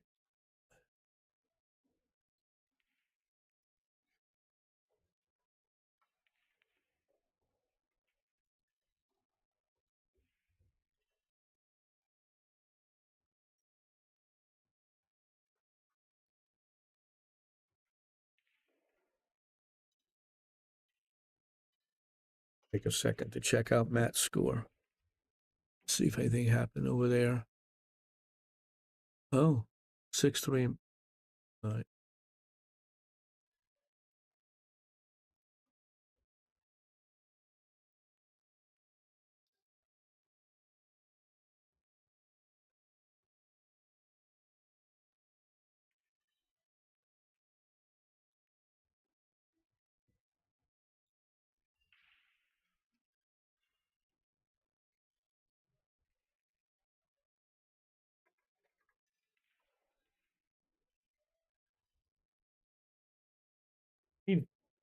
Take a second to check out Matt's score. See if anything happened over there. Oh, 6-3. All right.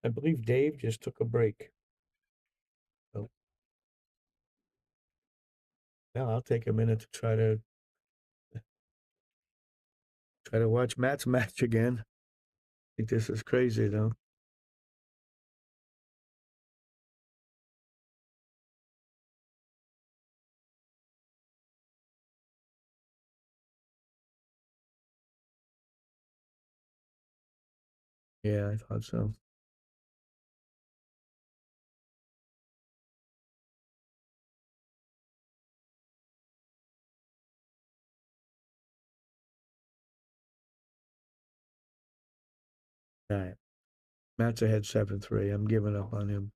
I believe Dave just took a break. So now I'll take a minute to try to watch Matt's match again. I think this is crazy though. Yeah, I thought so. All right. Matt's ahead 7-3. I'm giving up on him.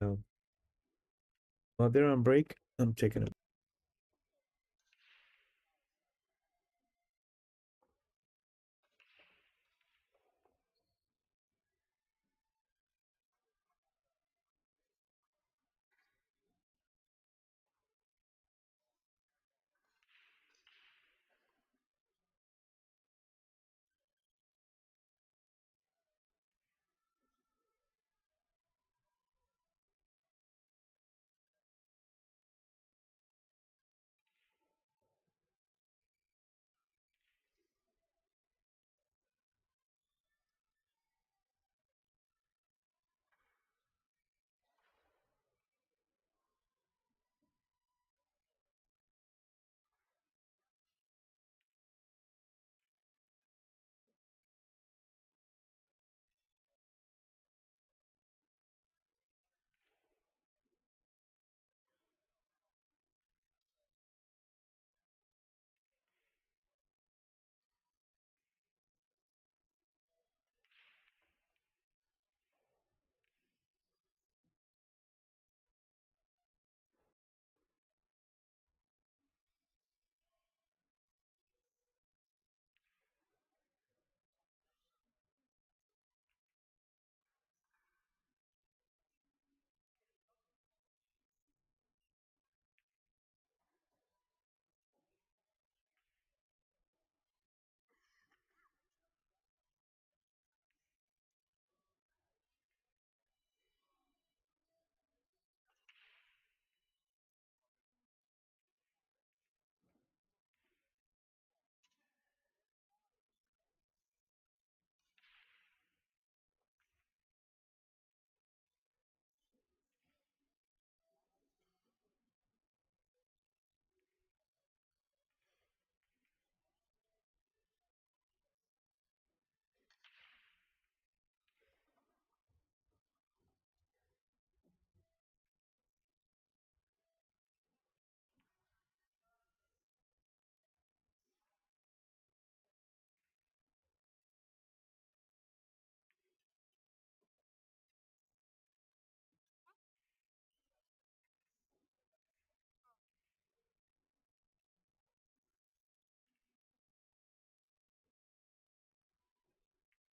No. While they're on break, I'm taking it.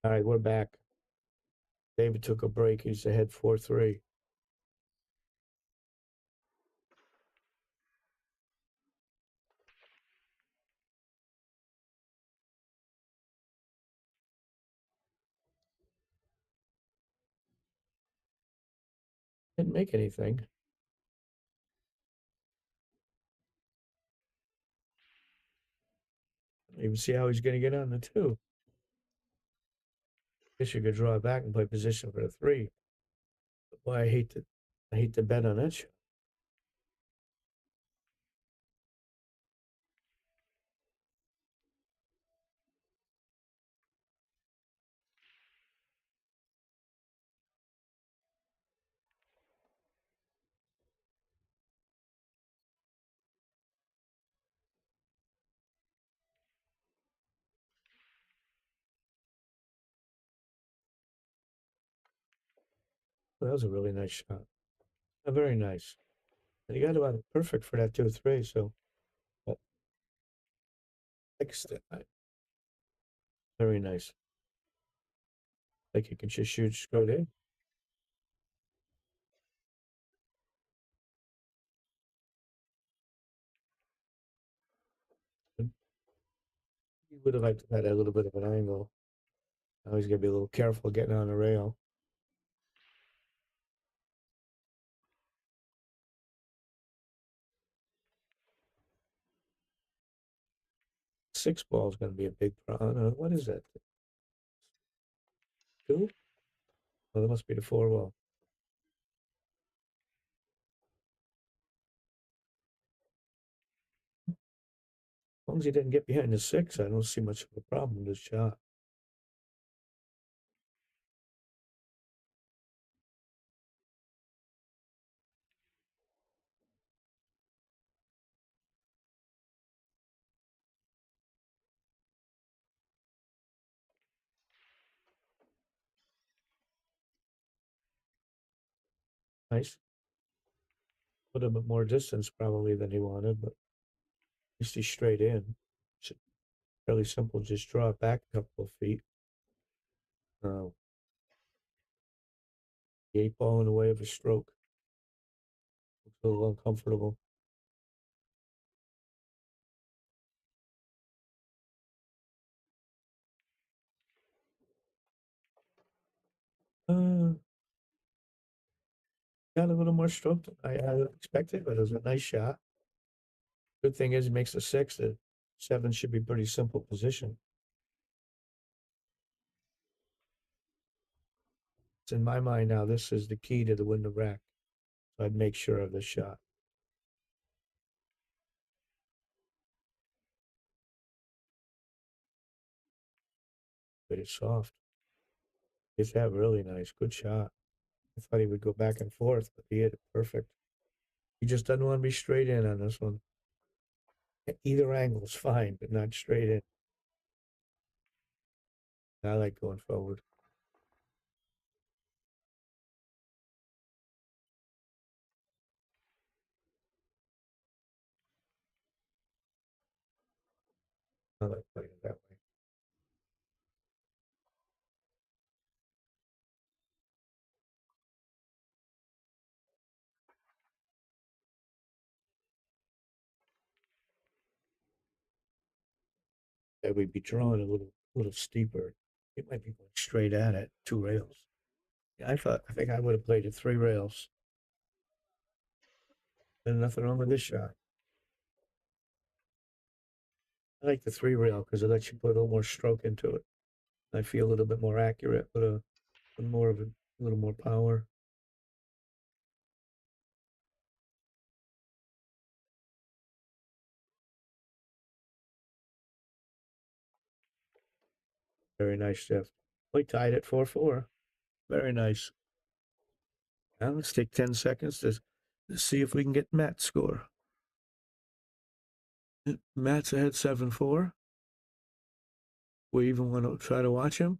All right, we're back. David took a break. He's ahead 4-3. Didn't make anything. Even see how he's going to get on the 2. Guess you could draw it back and play position for the 3. But boy, I hate to bet on that shot. Well, that was a really nice shot. Very nice. And he got about perfect for that 2-3. So, very nice. Like you can just shoot straight in. Would have liked to have had a little bit of an angle. Always gotta be a little careful getting on the rail. Six ball is going to be a big problem. What is that? Two? Oh, that must be the four ball. As long as he didn't get behind the six, I don't see much of a problem with this shot. Nice. Put him at more distance probably than he wanted, but at least he's straight in. It's fairly simple. Just draw it back a couple of feet. The eight ball in the way of a stroke. Looks a little uncomfortable. Got a little more stroke than I expected, but it was a nice shot. Good thing is he makes the six. The seven should be pretty simple position. It's in my mind now, this is the key to the win the rack. So I'd make sure of this shot. But it's soft. It's that really nice. Good shot. I thought he would go back and forth, but he hit it perfect. He just doesn't want to be straight in on this one. Either angle is fine, but not straight in. I like going forward. I like playing it that way. That we'd be drawing a little steeper. It might be going straight at it, two rails. Yeah, I think I would have played it three rails. There's nothing wrong with this shot. I like the three rail because it lets you put a little more stroke into it. I feel a little bit more accurate, but a little more power. Very nice, Jeff. We tied it 4-4. Very nice. Now let's take 10 seconds to see if we can get Matt's score. Matt's ahead 7-4. We even want to try to watch him.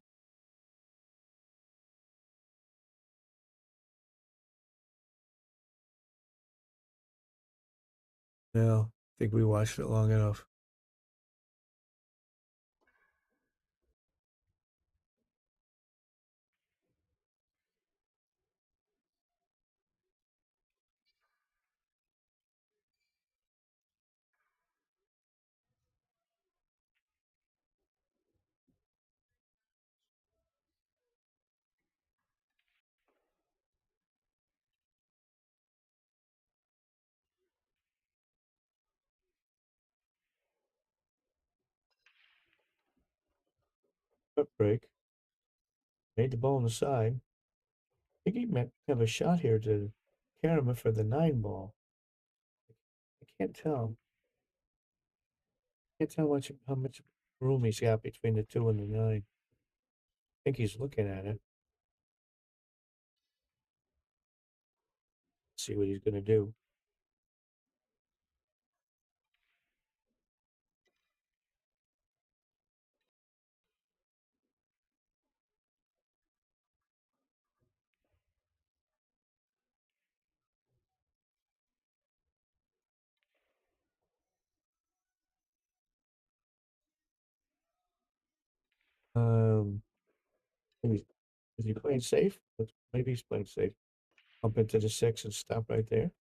No, I think we watched it long enough. Foot break. Made the ball on the side. I think he might have a shot here to Aramith for the 9 ball. I can't tell. Can't tell how much room he's got between the 2 and the 9. I think he's looking at it. See what he's gonna do. Maybe, is he playing safe? Maybe he's playing safe. Up into the 6 and stop right there.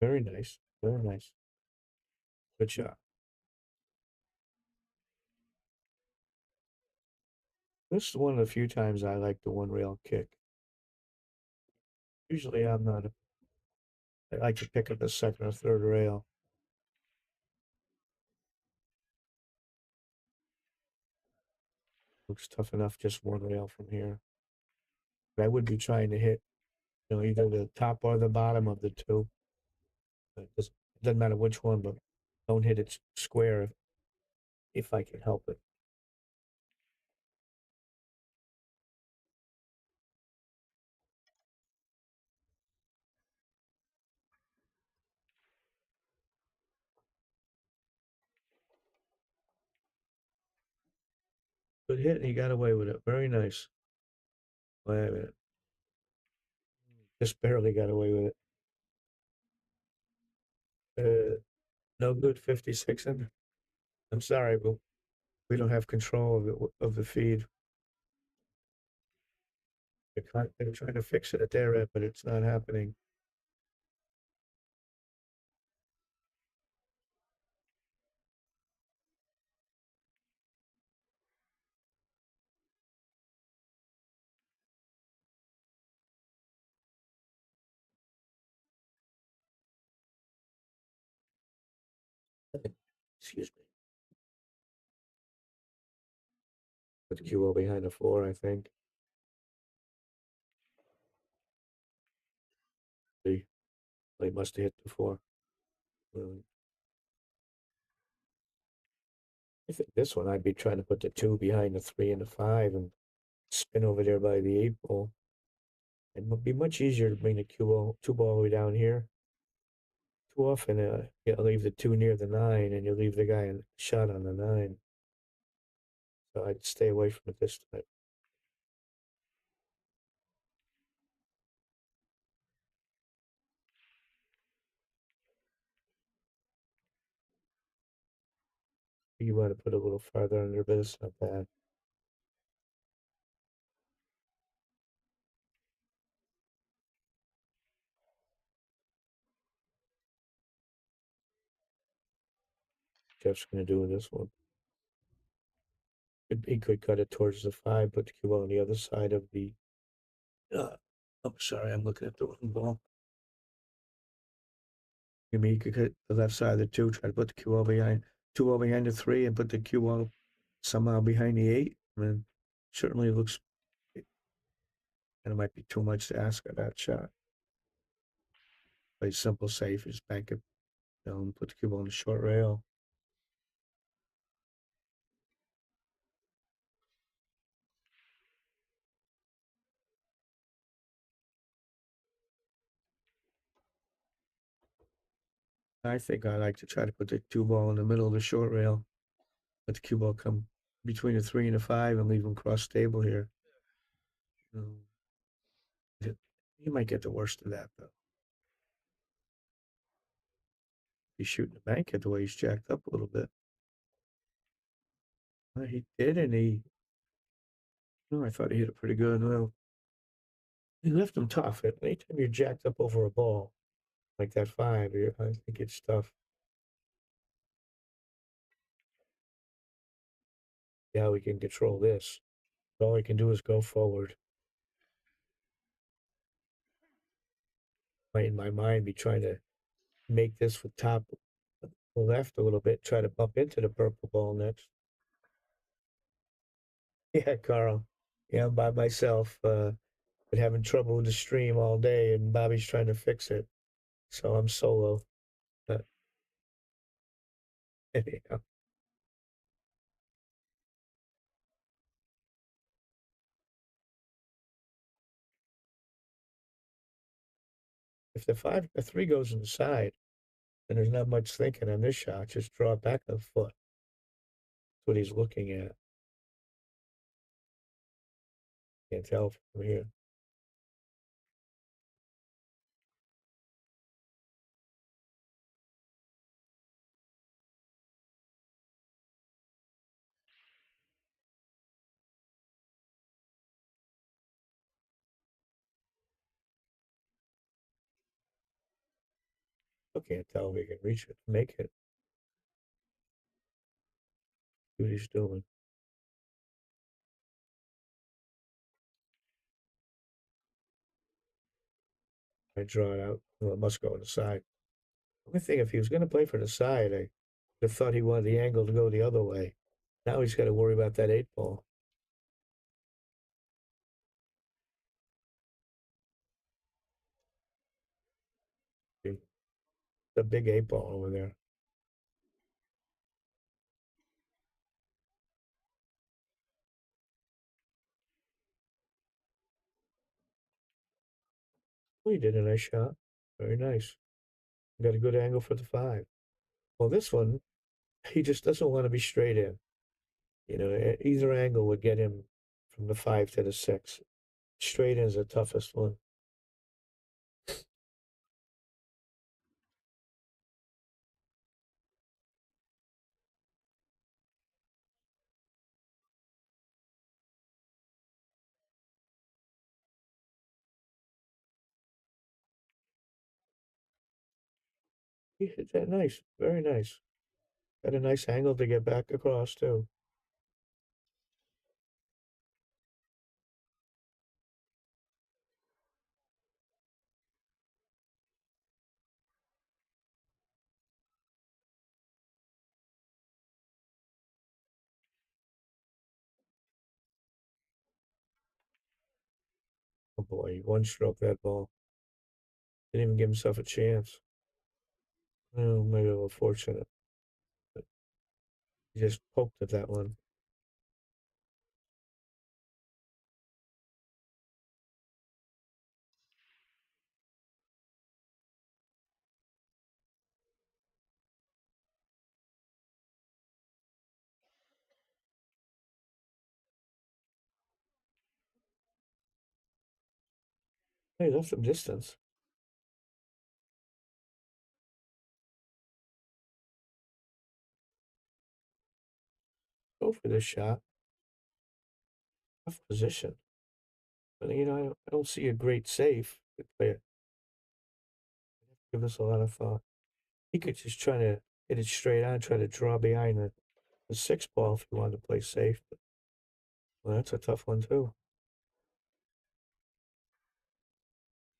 Very nice. Very nice. Good shot. This is one of the few times I like the one rail kick. Usually I'm not. I like to pick up the second or third rail. Looks tough enough just one rail from here. But I would be trying to hit, either the top or the bottom of the two. It doesn't matter which one, but don't hit it square if I can help it. Good hit, and he got away with it. Very nice. Wait a minute. Just barely got away with it. No good, 56. I'm sorry, but we don't have control of the feed. They're trying to fix it at their end, but it's not happening. Excuse me. Put the cue behind the 4, I think. They must have hit the 4. I think this one I'd be trying to put the 2 behind the 3 and the 5 and spin over there by the 8 ball. It would be much easier to bring the two ball all the way down here. Too often, you leave the 2 near the 9 and you leave the guy in shot on the 9. So I'd stay away from it this time. You want to put a little farther under, but it's not bad. Jeff's going to do this one. He could cut it towards the 5, put the cue on the other side of the. I'm sorry, I'm looking at the wrong ball. You mean you could cut the left side of the 2, try to put the cue behind 2 behind the 3, and put the cue somehow behind the 8. I mean, certainly looks. And it might be too much to ask of that shot. Play simple, safe, just bank it down, put the cue on the short rail. I think I like to try to put the cue ball in the middle of the short rail. Let the cue ball come between the 3 and the 5 and leave them cross stable here. You might get the worst of that, though. He's shooting the bank at the way he's jacked up a little bit. He did, and I thought he hit it pretty good. Well, he left him tough. Anytime you're jacked up over a ball like that 5, I think it's tough. Yeah, we can control this. All we can do is go forward. Might in my mind be trying to make this with top left a little bit, try to bump into the purple ball next. Yeah, Carl. Yeah, I'm by myself. Been having trouble with the stream all day, and Bobby's trying to fix it. So I'm solo. But anyhow. If the 3 goes inside, then there's not much thinking on this shot. Just draw it back a foot. That's what he's looking at. Can't tell from here. I can't tell if he can reach it, make it. See what he's doing. I draw it out. Well, it must go on the side. I think if he was going to play for the side, I would have thought he wanted the angle to go the other way. Now he's got to worry about that 8-ball. The big 8-ball over there. Oh, he did a nice shot. Very nice. Got a good angle for the 5. Well, this one, he just doesn't want to be straight in. You know, either angle would get him from the 5 to the 6. Straight in is the toughest one. He hit that nice. Very nice. Got a nice angle to get back across, too. Oh boy, one stroke that ball. Didn't even give himself a chance. Oh, maybe a little fortunate. But he just poked at that one. Hey, that's some distance. Go for this shot. Tough position. But, you know, I don't see a great safe. Could play it. Give us a lot of thought. He could just try to hit it straight on, try to draw behind the 6-ball if he wanted to play safe. But, well, that's a tough one, too.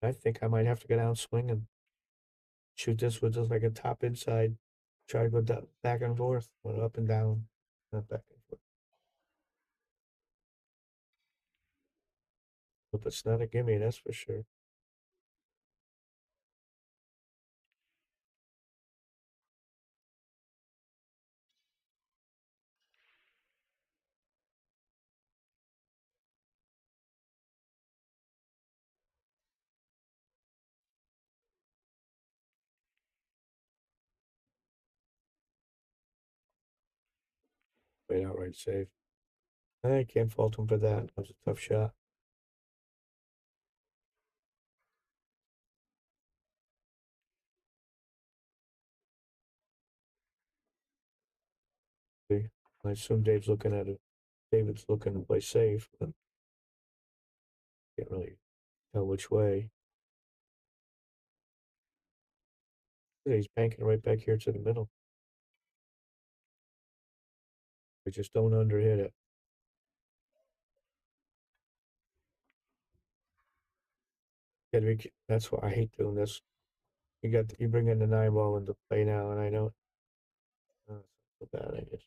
I think I might have to go down swing and shoot this with just like a top inside. Try to go down, back and forth, or up and down, not back and forth. But it's not a gimme, that's for sure. Wait, outright save. I can't fault him for that. That was a tough shot. I assume Dave's looking at it. David's looking to play safe, but can't really tell which way. He's banking right back here to the middle. We just don't underhit it. That's why I hate doing this. You bring in the 9-ball into play now, and I know it's not so bad, I guess.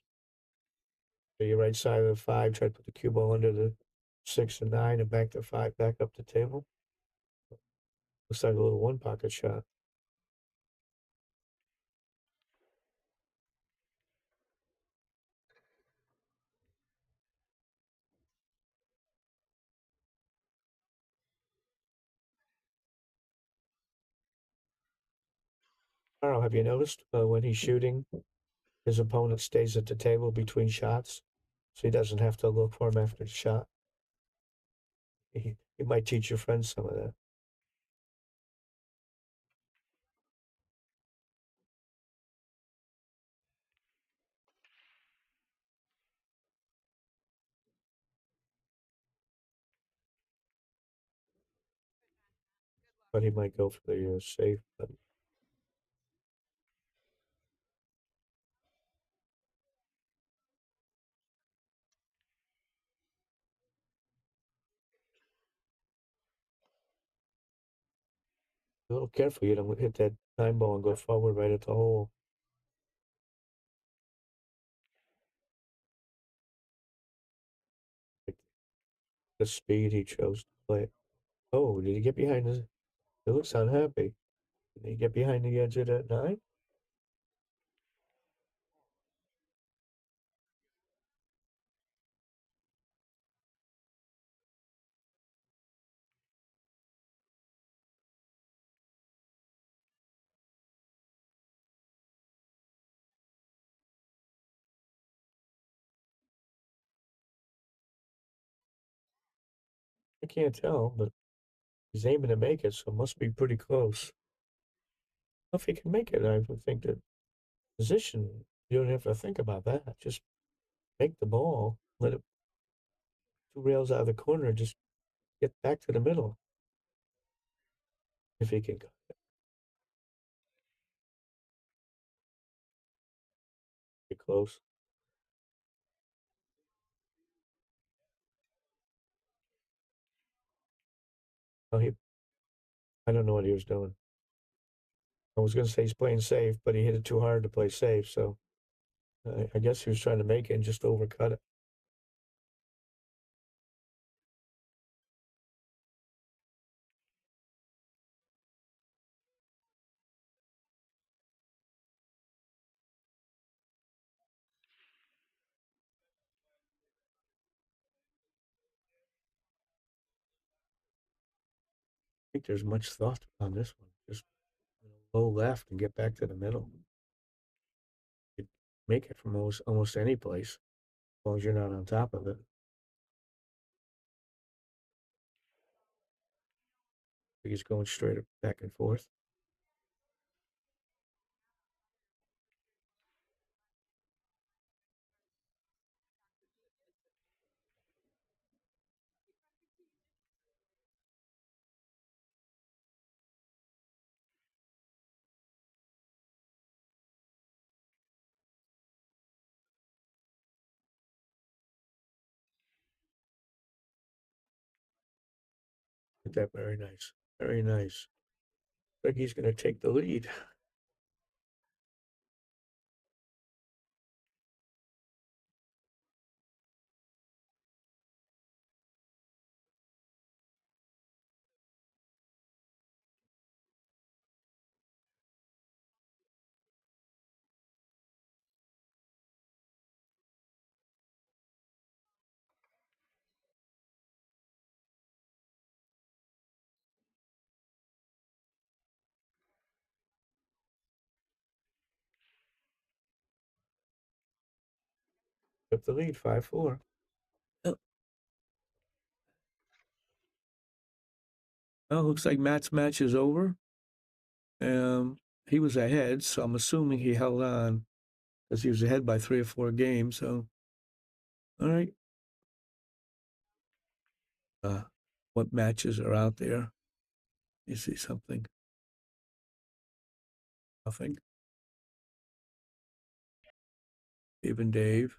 So your right side of the 5, try to put the cue ball under the 6 and 9 and back the 5 back up the table. Looks like a little 1-pocket shot. I don't know, have you noticed when he's shooting, his opponent stays at the table between shots, so he doesn't have to look for him after the shot? He might teach your friends some of that. But he might go for the safe. But A little careful, you don't hit that time ball and go forward right at the hole. The speed he chose to play. Oh, did he get behind his? It looks unhappy. Did he get behind the edge of that 9? I can't tell, but he's aiming to make it, so it must be pretty close. If he can make it, I would think that position, you don't have to think about that. Just make the ball, let it 2 rails out of the corner, just get back to the middle. If he can go. Get close. Oh, I don't know what he was doing. I was going to say he's playing safe, but he hit it too hard to play safe, so I guess he was trying to make it and just overcut it. I think there's much thought on this one. Just low left and get back to the middle. You could make it from almost any place, as long as you're not on top of it. He's going straight back and forth. That very nice. Very nice. Like he's going to take the lead. Took the lead, 5-4. Well, looks like Matt's match is over. He was ahead, so I'm assuming he held on because he was ahead by 3 or 4 games. So, all right. What matches are out there? You see something? Nothing. Even Dave.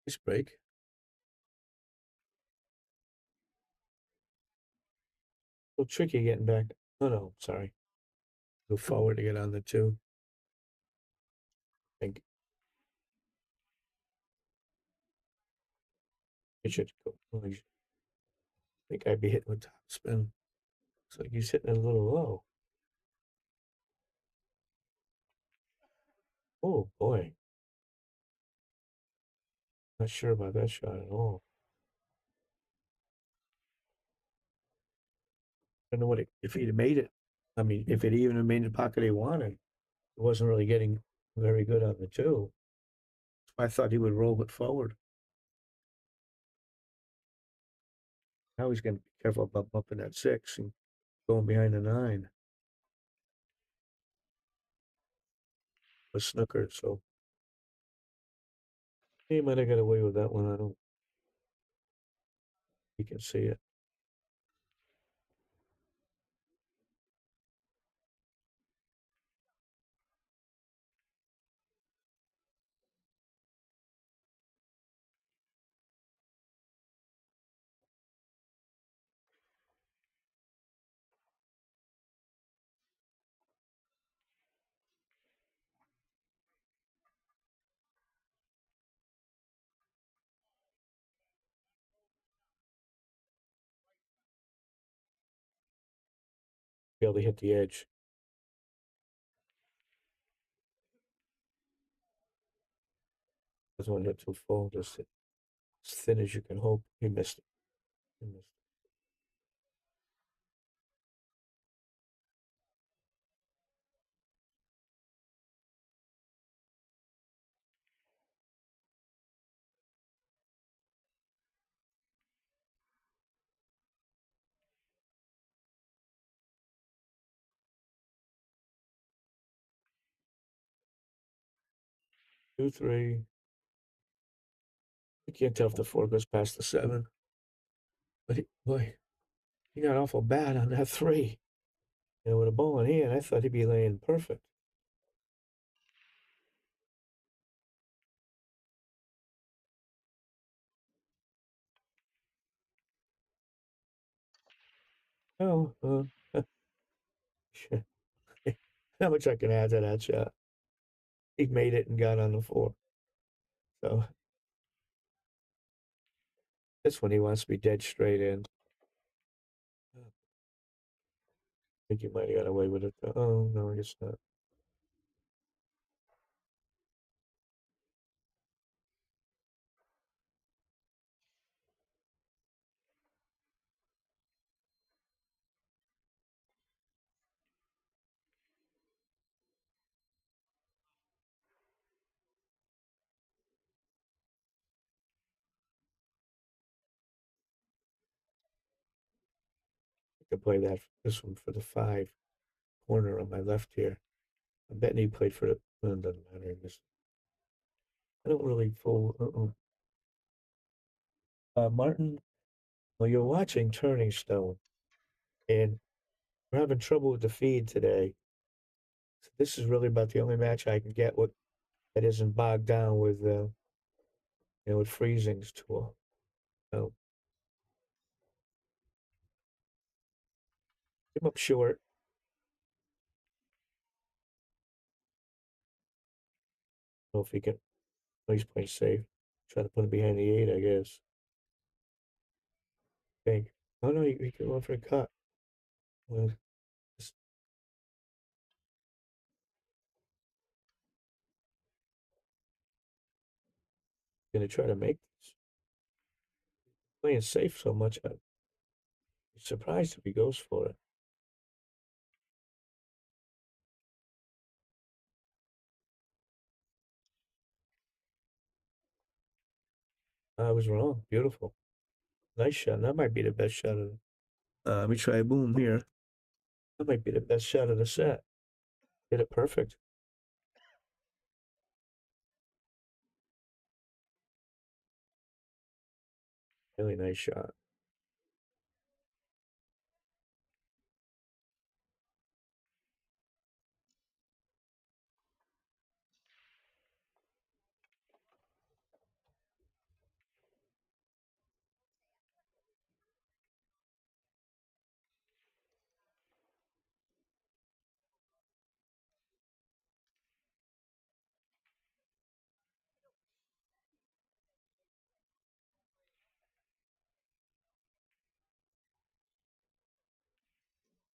Nice break. A little tricky getting back. Oh no, sorry. Go forward to get on the 2. I think it should go. I think I'd be hitting with top spin. Looks like he's hitting it a little low. Oh boy. Not sure about that shot at all. I don't know if he'd have made it. I mean, if it even made the pocket he wanted, it wasn't really getting very good on the 2. I thought he would roll it forward. Now he's going to be careful about bumping that 6 and going behind the 9. A snooker, so he might have got away with that one. I don't. You can see it. Be able to hit the edge. Doesn't want to hit too full, just as thin as you can hope. He missed it. He missed it. Two, three. I can't tell if the 4 goes past the 7. But boy, he got awful bad on that 3. You know, with a ball in hand, I thought he'd be laying perfect. Oh, how much I can add to that shot? He made it and got on the 4. So this one he wants to be dead straight in. I think he might have got away with it. Oh no, I guess not. I could play this one for the 5 corner on my left here. I'm betting he played for the. Well, it doesn't matter. I don't really full. Martin, well, you're watching Turning Stone, and we're having trouble with the feed today. So this is really about the only match I can get that isn't bogged down with, with freezings to. So him up short. I don't know if he can. Oh, he's playing safe. Try to put him behind the 8, I guess. Think. Oh no, he can run for a cut. Well, just gonna try to make this. Playing safe so much, I'd be surprised if he goes for it. I was wrong. Beautiful. Nice shot. That might be the best shot of let me try a boom here. That might be the best shot of the set. Hit it perfect. Really nice shot.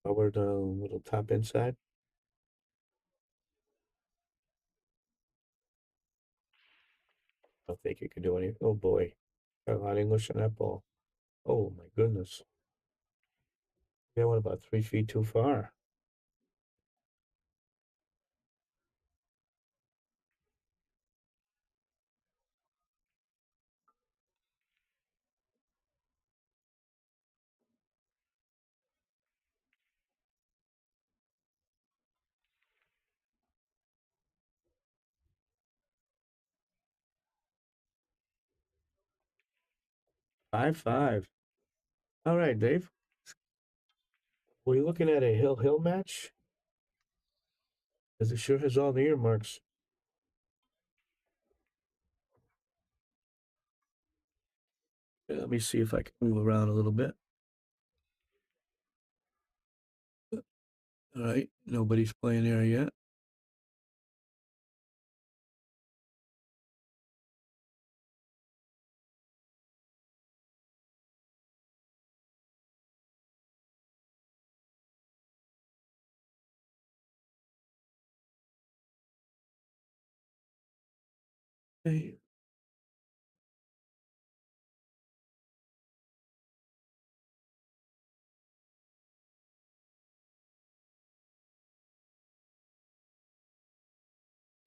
Over the little top inside. I don't think you can do anything. Oh boy. Got a lot of English on that ball. Oh my goodness. Yeah, went about 3 feet too far. 5-5. All right, Dave. Were you looking at a hill match? Because it sure has all the earmarks. Let me see if I can move around a little bit. All right, nobody's playing there yet. Hey.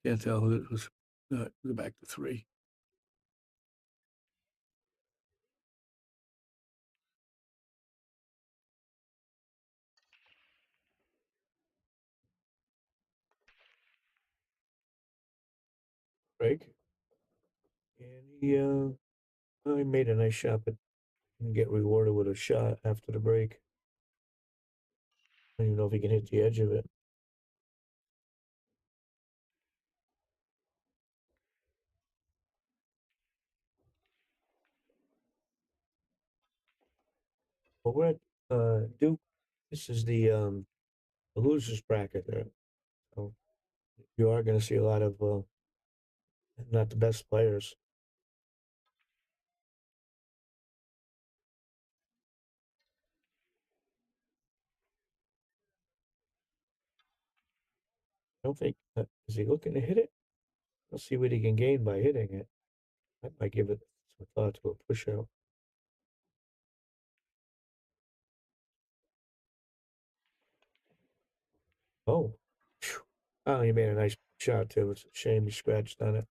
Can't tell who it was. Go back to 3. Break. And he made a nice shot, but didn't get rewarded with a shot after the break. I don't even know if he can hit the edge of it. Well, we're at Duke. This is the losers bracket there. So you are going to see a lot of not the best players. I don't think is he looking to hit it? Let's see what he can gain by hitting it. I might give it some thought to a push out. Oh, phew. Oh, he made a nice shot too. It's a shame he scratched on it.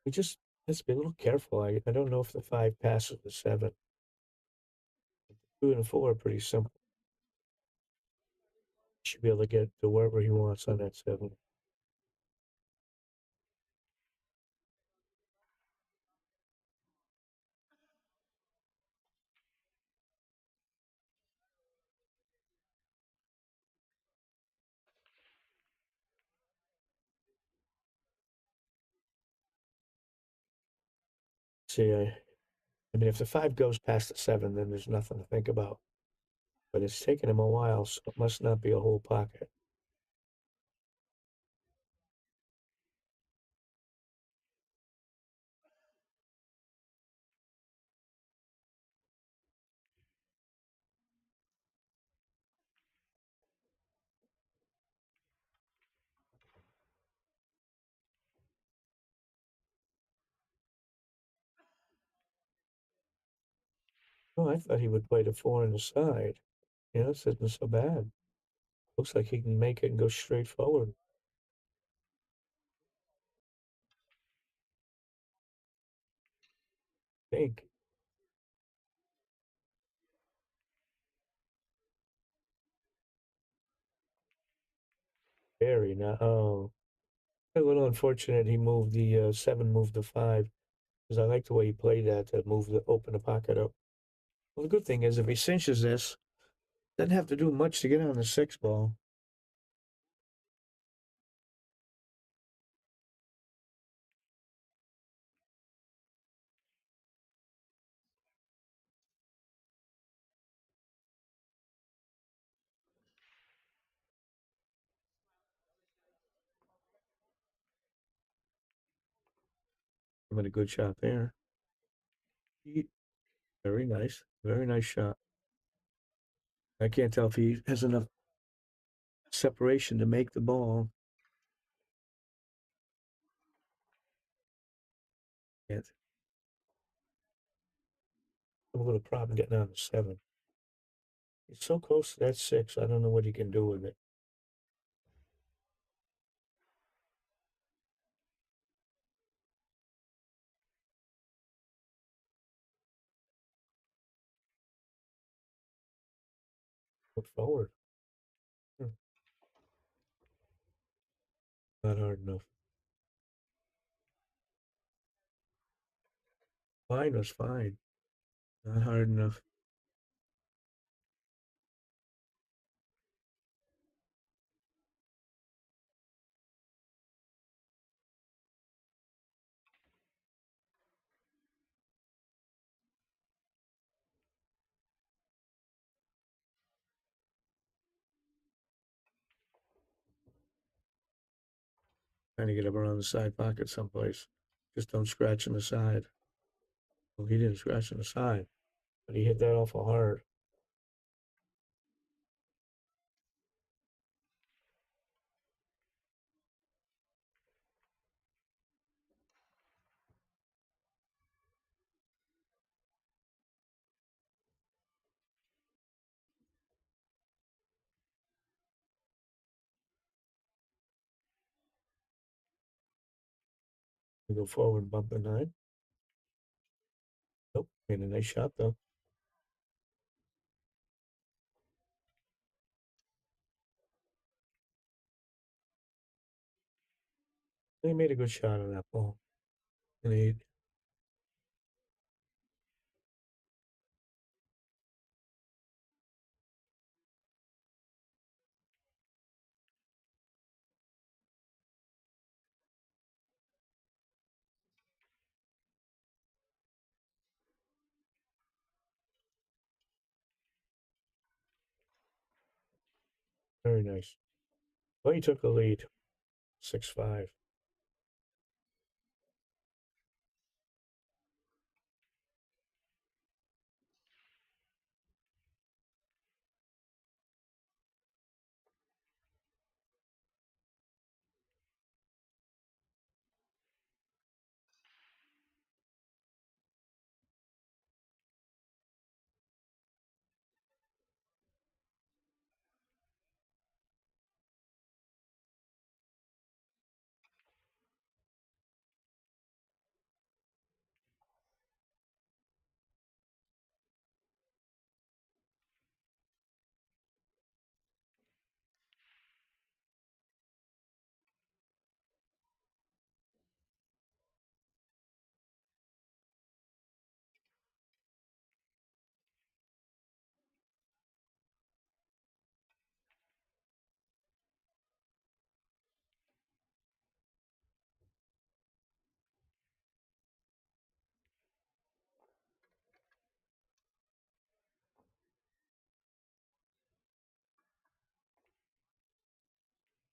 We just let's be a little careful. I don't know if the 5 passes the 7. 2 and 4 are pretty simple. Should be able to get to wherever he wants on that 7. See, I mean, if the 5 goes past the 7, then there's nothing to think about. But it's taken him a while, so it must not be a whole pocket. Oh, I thought he would play the 4 on the side. You know, this isn't so bad. Looks like he can make it and go straight forward. I think. Very now. Oh, a little unfortunate. He moved the 7, moved the 5, because I like the way he played that to open the pocket up. Well, the good thing is if he cinches this, doesn't have to do much to get on the 6 ball. Having a good shot there. Very nice. Very nice shot. I can't tell if he has enough separation to make the ball. Yet. A little problem getting on the 7. He's so close to that 6. I don't know what he can do with it. Look forward. Not hard enough. Fine was fine. Not hard enough. Trying to get him around the side pocket someplace. Just don't scratch in the side. Well, he didn't scratch in the side, but he hit that awful hard. We go forward, bump a 9. Nope, made a nice shot though. He made a good shot on that ball. And he very nice. Well, he took the lead, 6-5.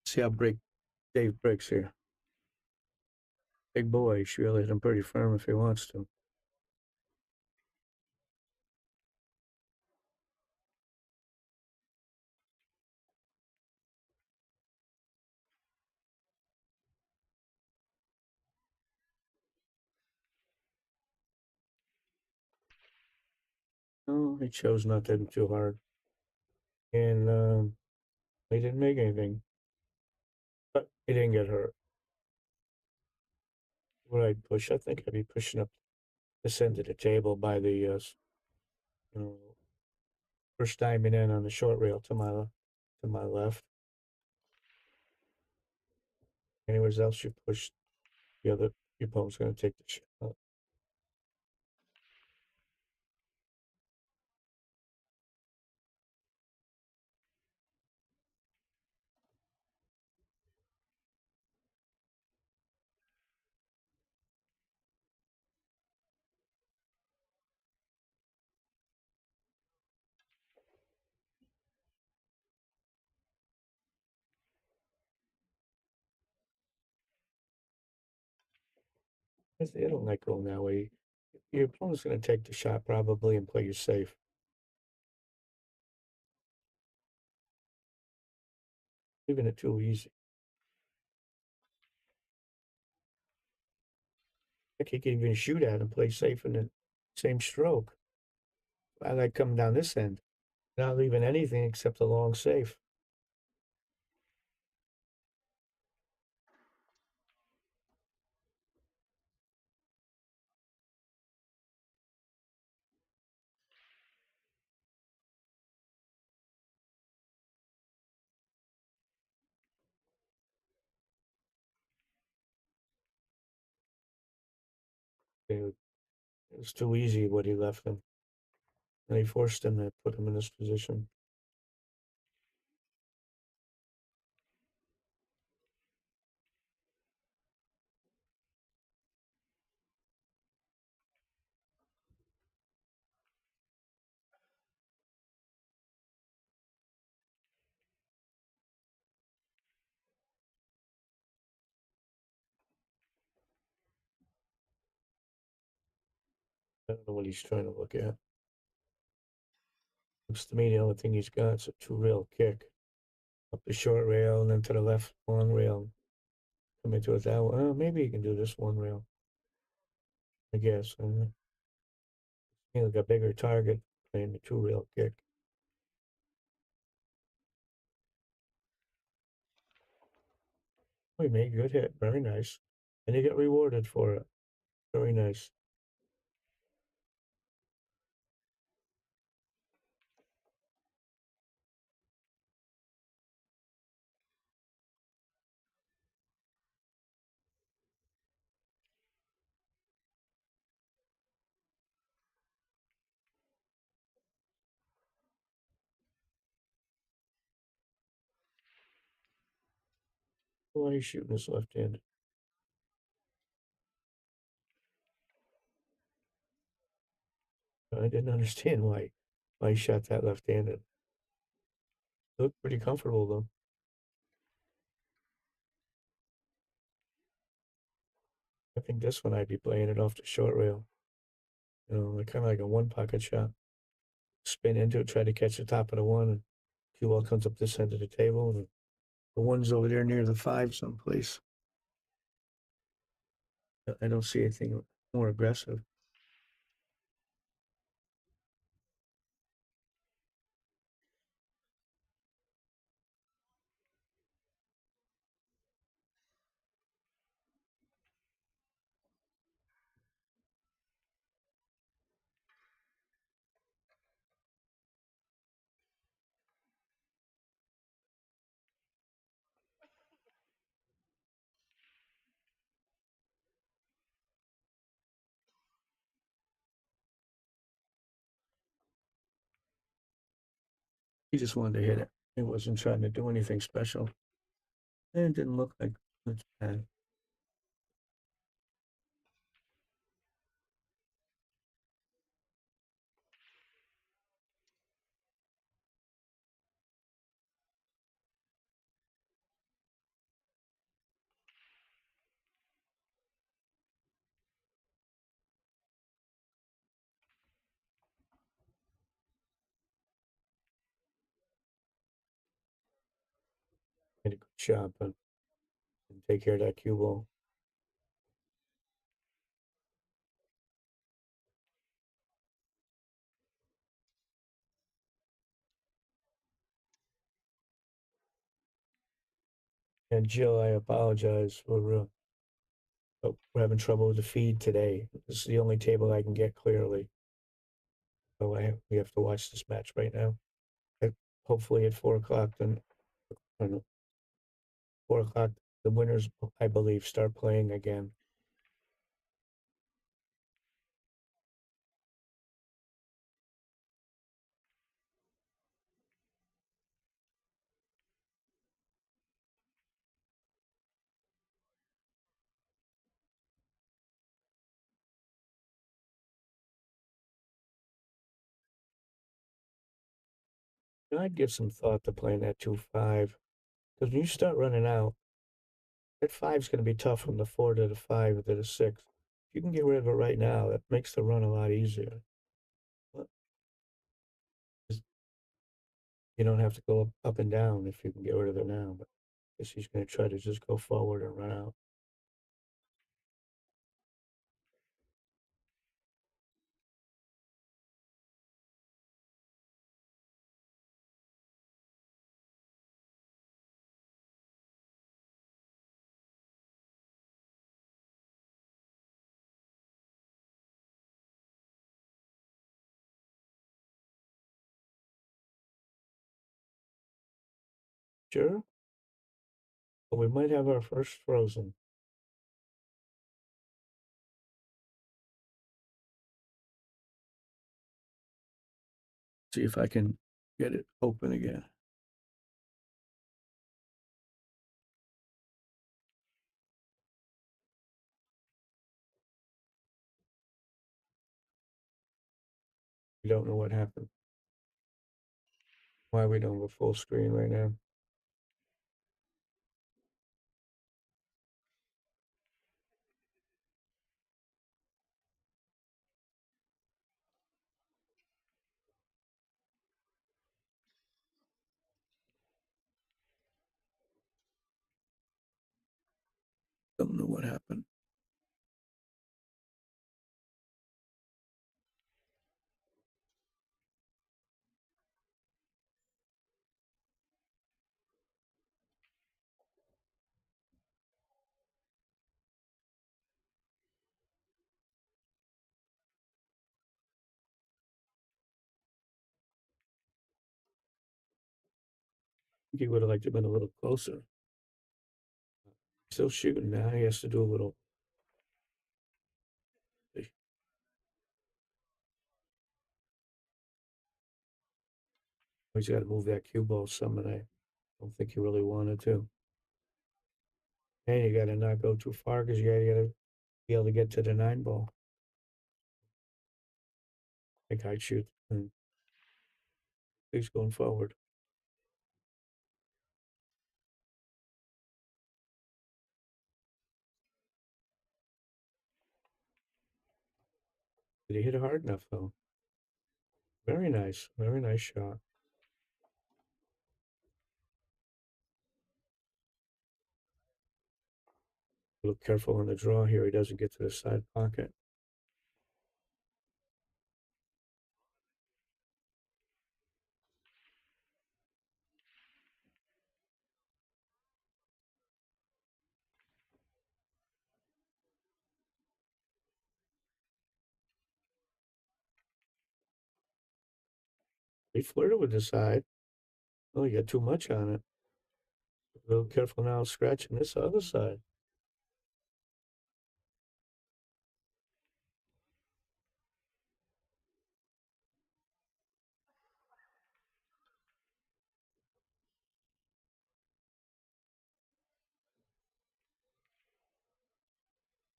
See how Dave breaks here. Big boy, he should really hit him pretty firm if he wants to. No, he chose not to hit him too hard. And he didn't make anything. But he didn't get hurt. Would I push? I think I'd be pushing up this end of the table by the first diamond in on the short rail to my left. Anywhere else you push, your opponent's going to take the shot. They don't like going that way. Your opponent's going to take the shot probably and play you safe. Leaving it too easy. Heck, he can even shoot at and play safe in the same stroke. I like coming down this end, not leaving anything except a long safe. It was too easy what he left him. And he forced him to put him in this position. I don't know what he's trying to look at. Looks to me the only thing he's got is a two-rail kick. Up the short rail and then to the left long rail. Come into it that way. Oh, maybe he can do this one rail. I guess. He like a bigger target playing the two-rail kick. Oh, he made a good hit. Very nice. And he got rewarded for it. Very nice. Why are you shooting this left-handed? I didn't understand why he shot that left-handed. Looked pretty comfortable though. I think this one I'd be playing it off the short rail. You know, like kind of like a one pocket shot. Spin into it, try to catch the top of the one, and cue ball comes up this end of the table, and the one's over there near the five someplace. I don't see anything more aggressive. He just wanted to hit it. He wasn't trying to do anything special. And it didn't look like it's bad. Made a good shot, but didn't take care of that cue ball. And Jill, I apologize for we're having trouble with the feed today. This is the only table I can get clearly. So we have to watch this match right now. Hopefully at 4 o'clock, then 4 o'clock, the winners, I believe, start playing again. And I'd give some thought to playing that 2-5. Because when you start running out, that 5's going to be tough from the 4 to the 5 to the 6. If you can get rid of it right now, that makes the run a lot easier. But you don't have to go up and down if you can get rid of it now. But I guess he's going to try to just go forward and run out. Sure. But we might have our first frozen. See if I can get it open again. We don't know what happened. Why we don't have a full screen right now. Don't know what happened. I think he would have liked to have been a little closer. Still shooting now. He has to do a little. He's got to move that cue ball some, and I don't think he really wanted to. And you got to not go too far because you got to be able to get to the 9 ball. I think I'd shoot. And he's going forward. Did he hit it hard enough, though? Very nice. Very nice shot. Look careful on the draw here. He doesn't get to the side pocket. He flirted with the side. Oh, he got too much on it. A little careful now scratching this other side.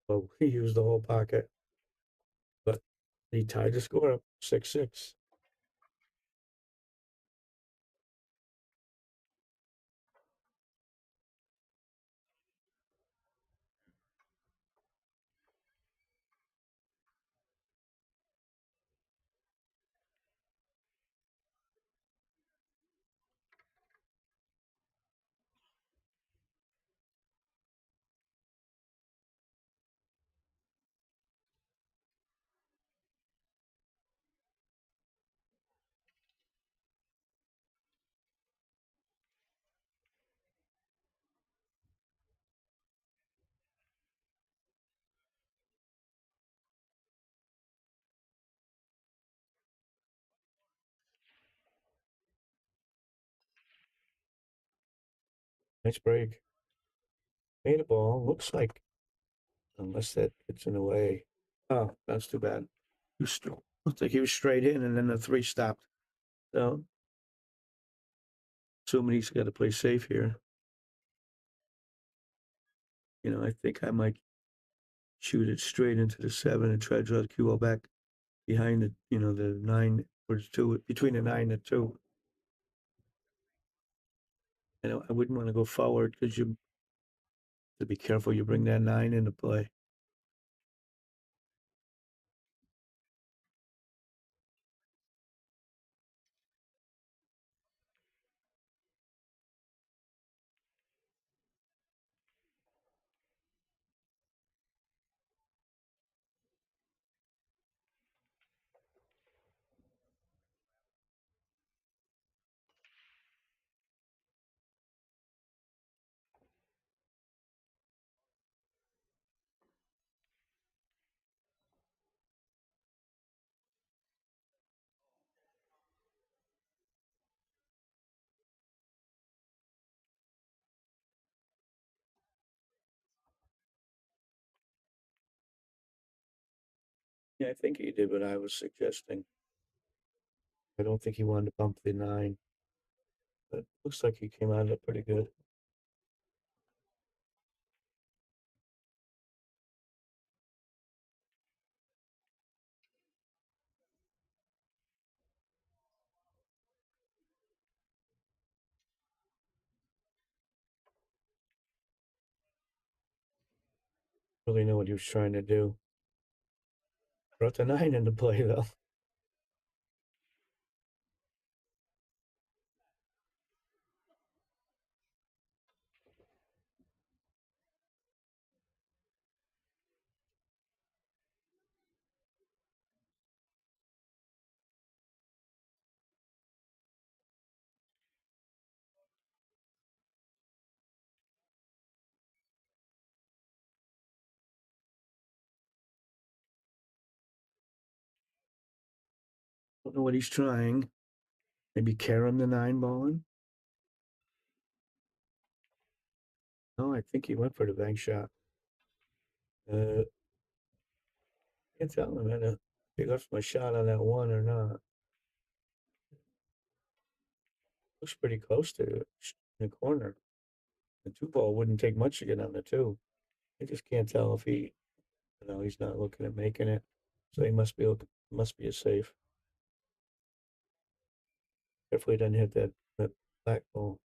Oh, he used the whole pocket. But he tied the score up 6-6. Nice break. Made a ball. Looks like, unless that gets in the way. Oh, that's too bad. Looks like he was straight in, and then the 3 stopped. So, assuming he's got to play safe here. You know, I think I might shoot it straight into the 7 and try to draw the cue ball back behind the, the 9 or 2, between the 9 and the 2. I wouldn't want to go forward because you have to be careful you bring that 9 into play. Yeah, I think he did what I was suggesting. I don't think he wanted to bump the 9, but looks like he came out of it pretty good. Really know what he was trying to do. Brought the 9 into play though. Don't know what he's trying. Maybe carom the 9 balling. No, I think he went for the bank shot. Can't tell him if he left my shot on that 1 or not. Looks pretty close to the corner. The 2 ball wouldn't take much to get on the 2. I just can't tell if he's not looking at making it. So he must be a safe. If we didn't hit that black ball.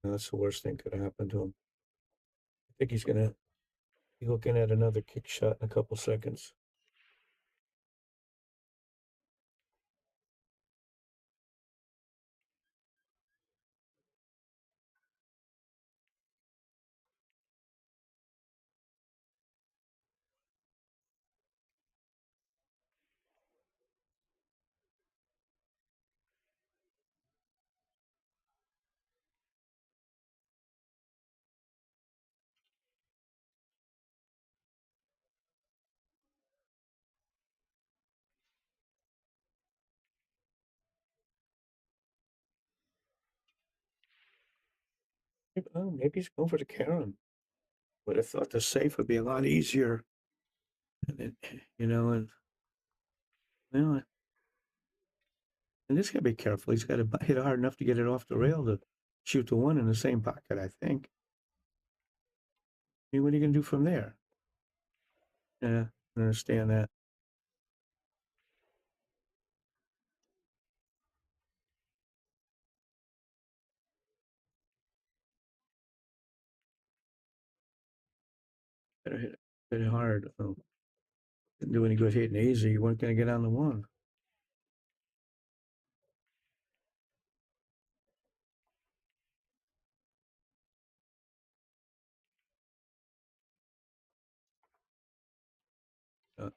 That's the worst thing could have happened to him. I think he's gonna be looking at another kick shot in a couple seconds. Oh, maybe he's going for the carom. Would have thought the safe would be a lot easier. And then, and well, and this got to be careful. He's got to hit it hard enough to get it off the rail to shoot the 1 in the same pocket, I think. I mean, what are you going to do from there? Yeah, I understand that. Better hit it hard. Oh, didn't do any good hitting easy. You weren't going to get on the 1. Uh,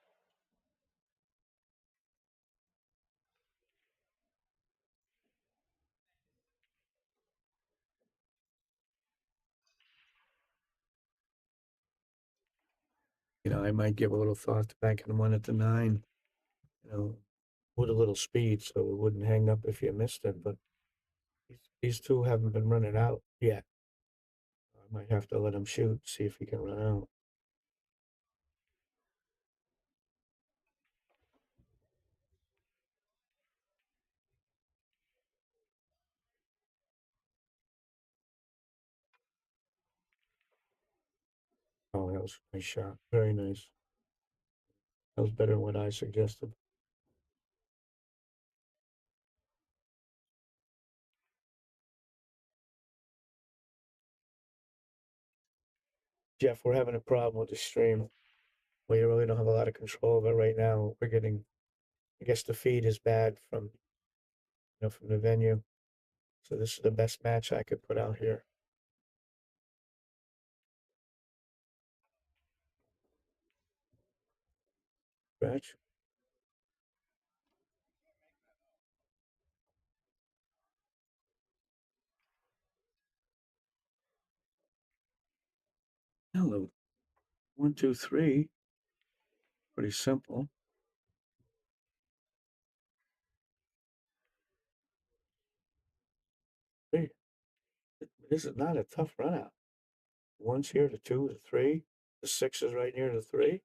I might give a little thought to banking 1 at the 9. With a little speed, so it wouldn't hang up if you missed it. But these 2 haven't been running out yet. I might have to let him shoot, see if he can run out. Oh, that was a nice shot. Very nice. That was better than what I suggested. Jeff, we're having a problem with the stream. We really don't have a lot of control of it right now. We're getting, I guess the feed is bad from the venue. So this is the best match I could put out here. Scratch. Hello. 1, 2, 3. Pretty simple. Hey, this is not a tough run out. 1's here, the 2, the 3. The 6 is right near the 3.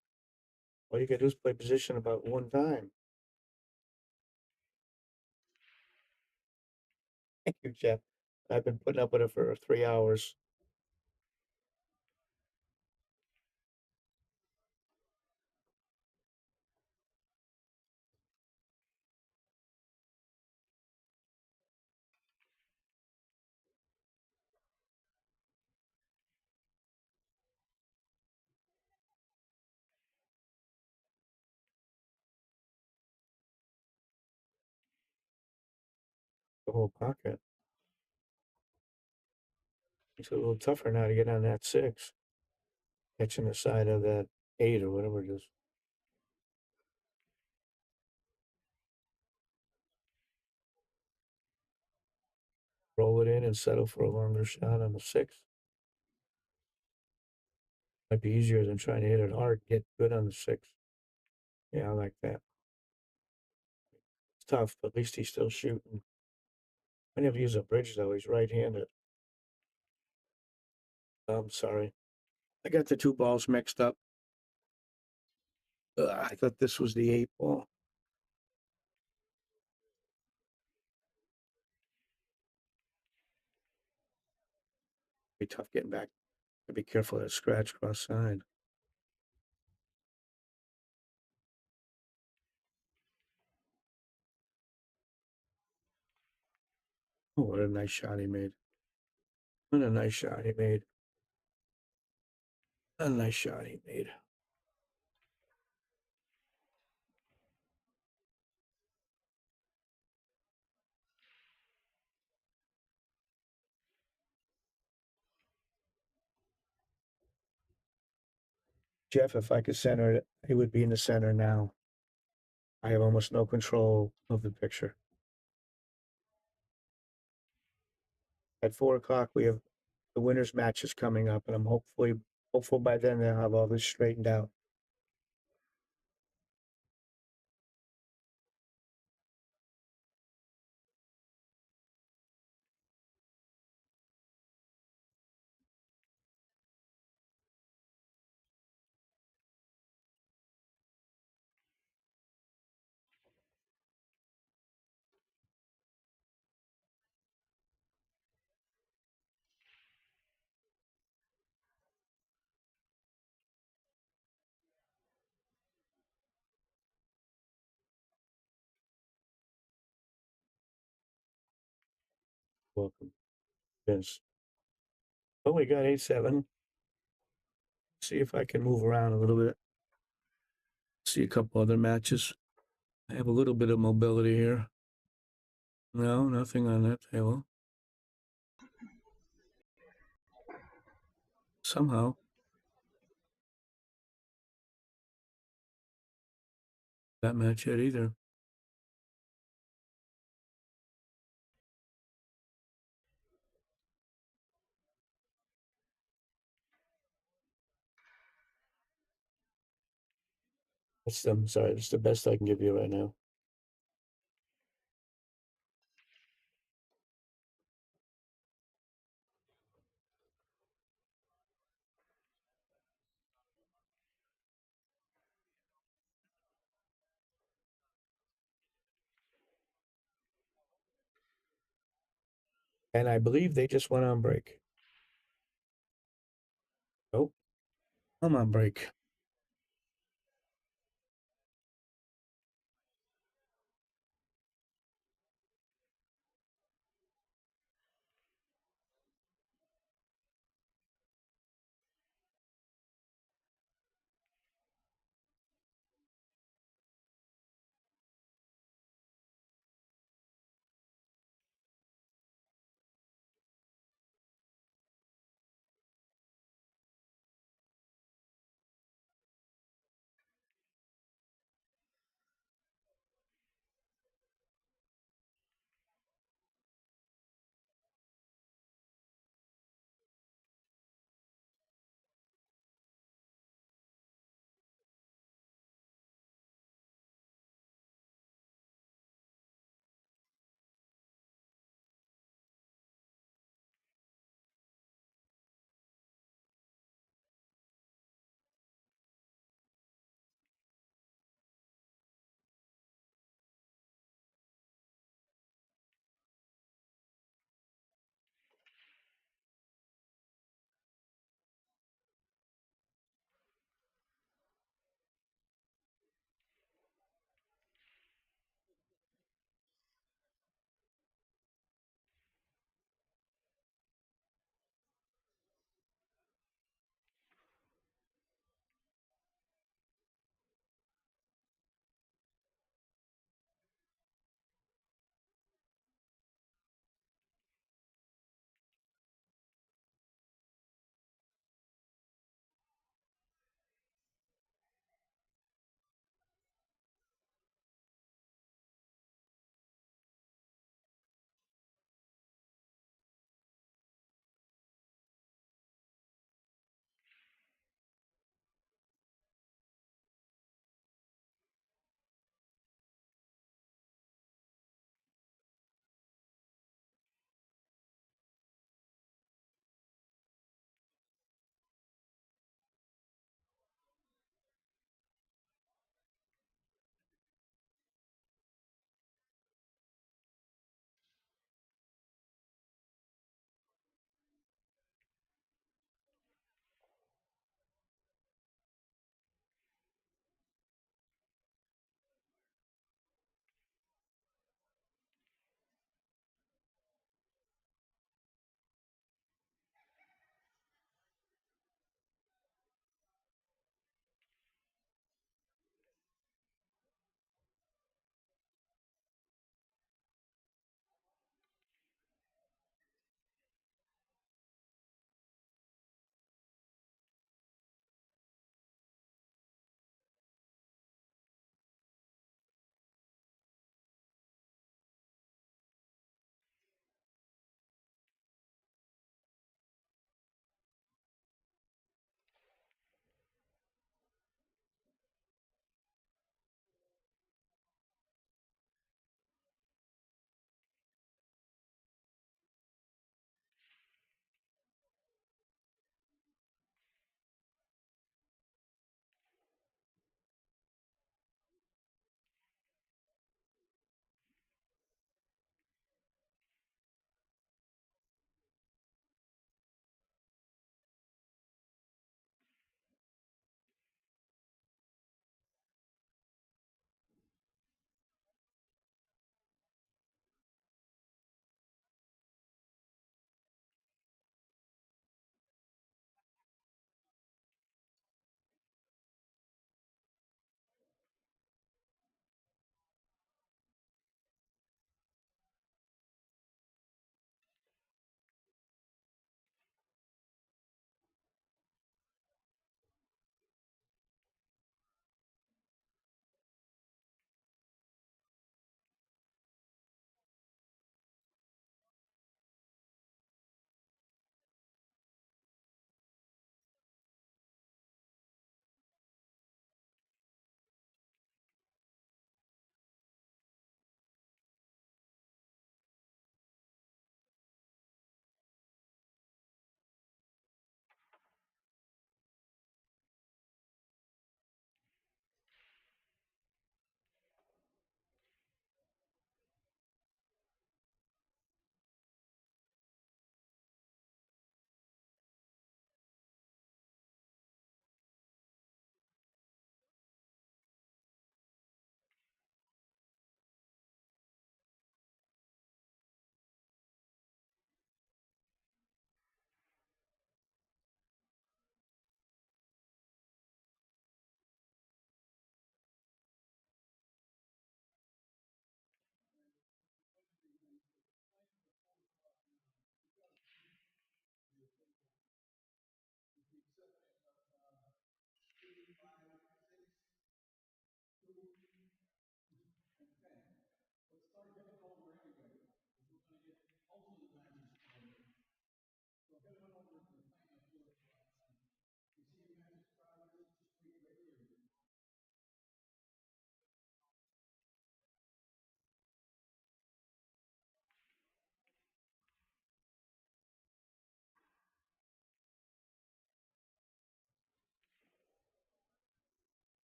All you gotta do is play position about one time. Thank you, Jeff. I've been putting up with it for 3 hours. The whole pocket. It's a little tougher now to get on that 6. Catching the side of that 8 or whatever it is. Roll it in and settle for a longer shot on the 6. Might be easier than trying to hit it hard, get good on the 6. Yeah, I like that. It's tough, but at least he's still shooting. I never use a bridge though, he's right-handed. I'm sorry. I got the 2 balls mixed up. I thought this was the 8 ball. Be tough getting back. Be careful of that scratch cross side. Oh, what a nice shot he made. What a nice shot he made. A nice shot he made. Jeff, if I could center it, it would be in the center now. I have almost no control of the picture. At 4 o'clock, we have the winners' matches coming up, and I'm hopeful by then they'll have all this straightened out. Welcome, Vince. Oh, we got 8-7. See if I can move around a little bit. See a couple other matches. I have a little bit of mobility here. No, nothing on that table. Somehow. That match yet either. I'm sorry, it's the best I can give you right now. And I believe they just went on break. Nope. I'm on break.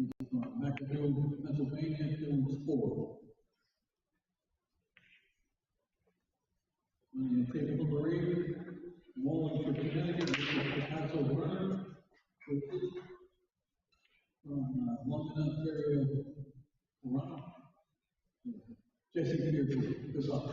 McDermott, Pennsylvania, Films 4. On the table number 8, Wallingford, Connecticut, Picasso Runner, from London, Ontario, Toronto. Jesse, good luck.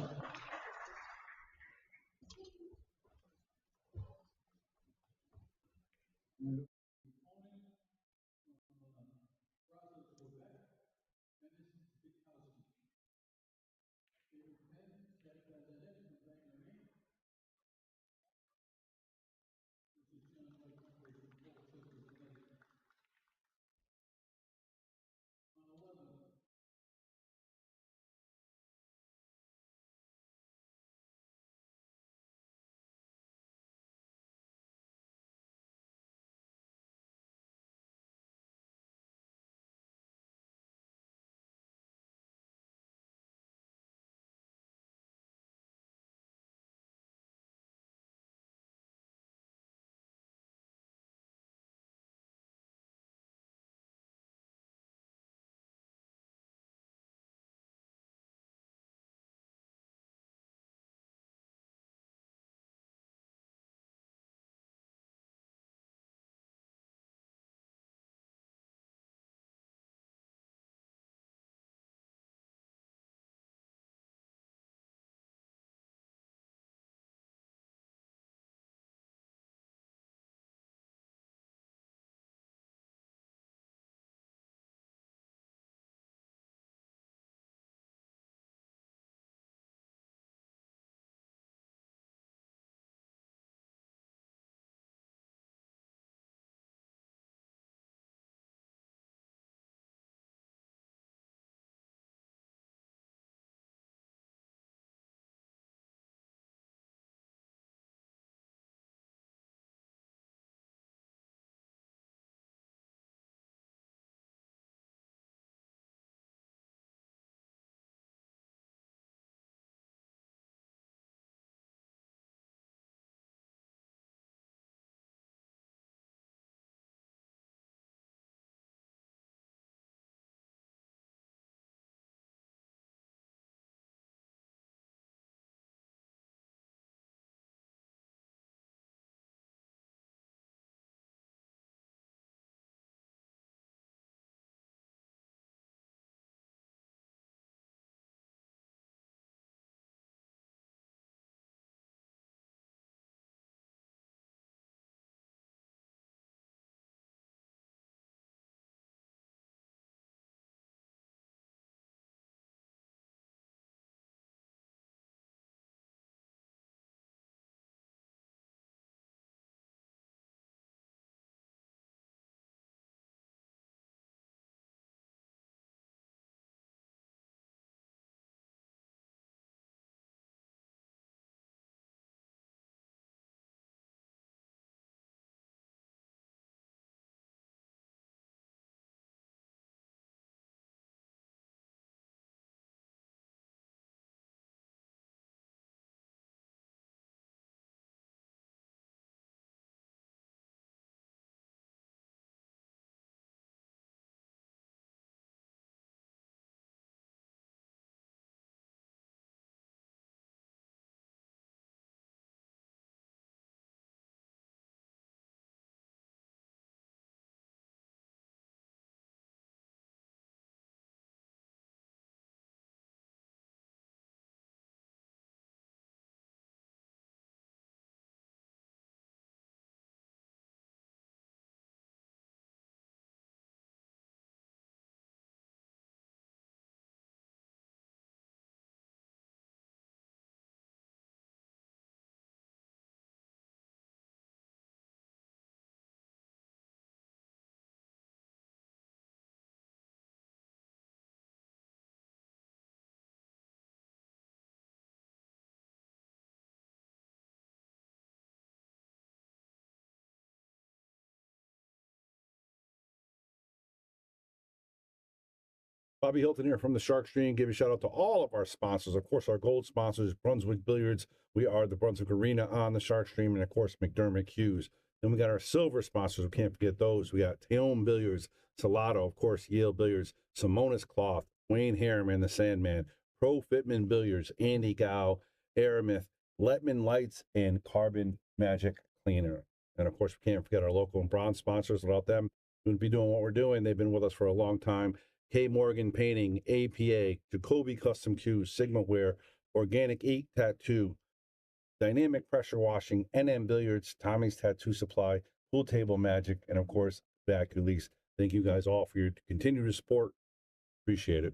Bobby Hilton here from the Shark Stream. Give a shout out to all of our sponsors. Of course, our gold sponsors, Brunswick Billiards. We are the Brunswick Arena on the Shark Stream, and of course, McDermott Cues. Then we got our silver sponsors. We can't forget those. We got Taom Billiards, Salado, of course, Yale Billiards, Simonis Cloth, Wayne Harriman, the Sandman, Pro Fitment Billiards, Andy Gow, Aramith, Letman Lights, and Carbon Magic Cleaner. And of course, we can't forget our local and bronze sponsors. Without them, we wouldn't be doing what we're doing. They've been with us for a long time. K. Morgan Painting, APA, Jacoby Custom Cues, Sigma Wear, Organic Ink Tattoo, Dynamic Pressure Washing, NM Billiards, Tommy's Tattoo Supply, Pool Table Magic, and of course, Vacuum Lease. Thank you guys all for your continued support. Appreciate it.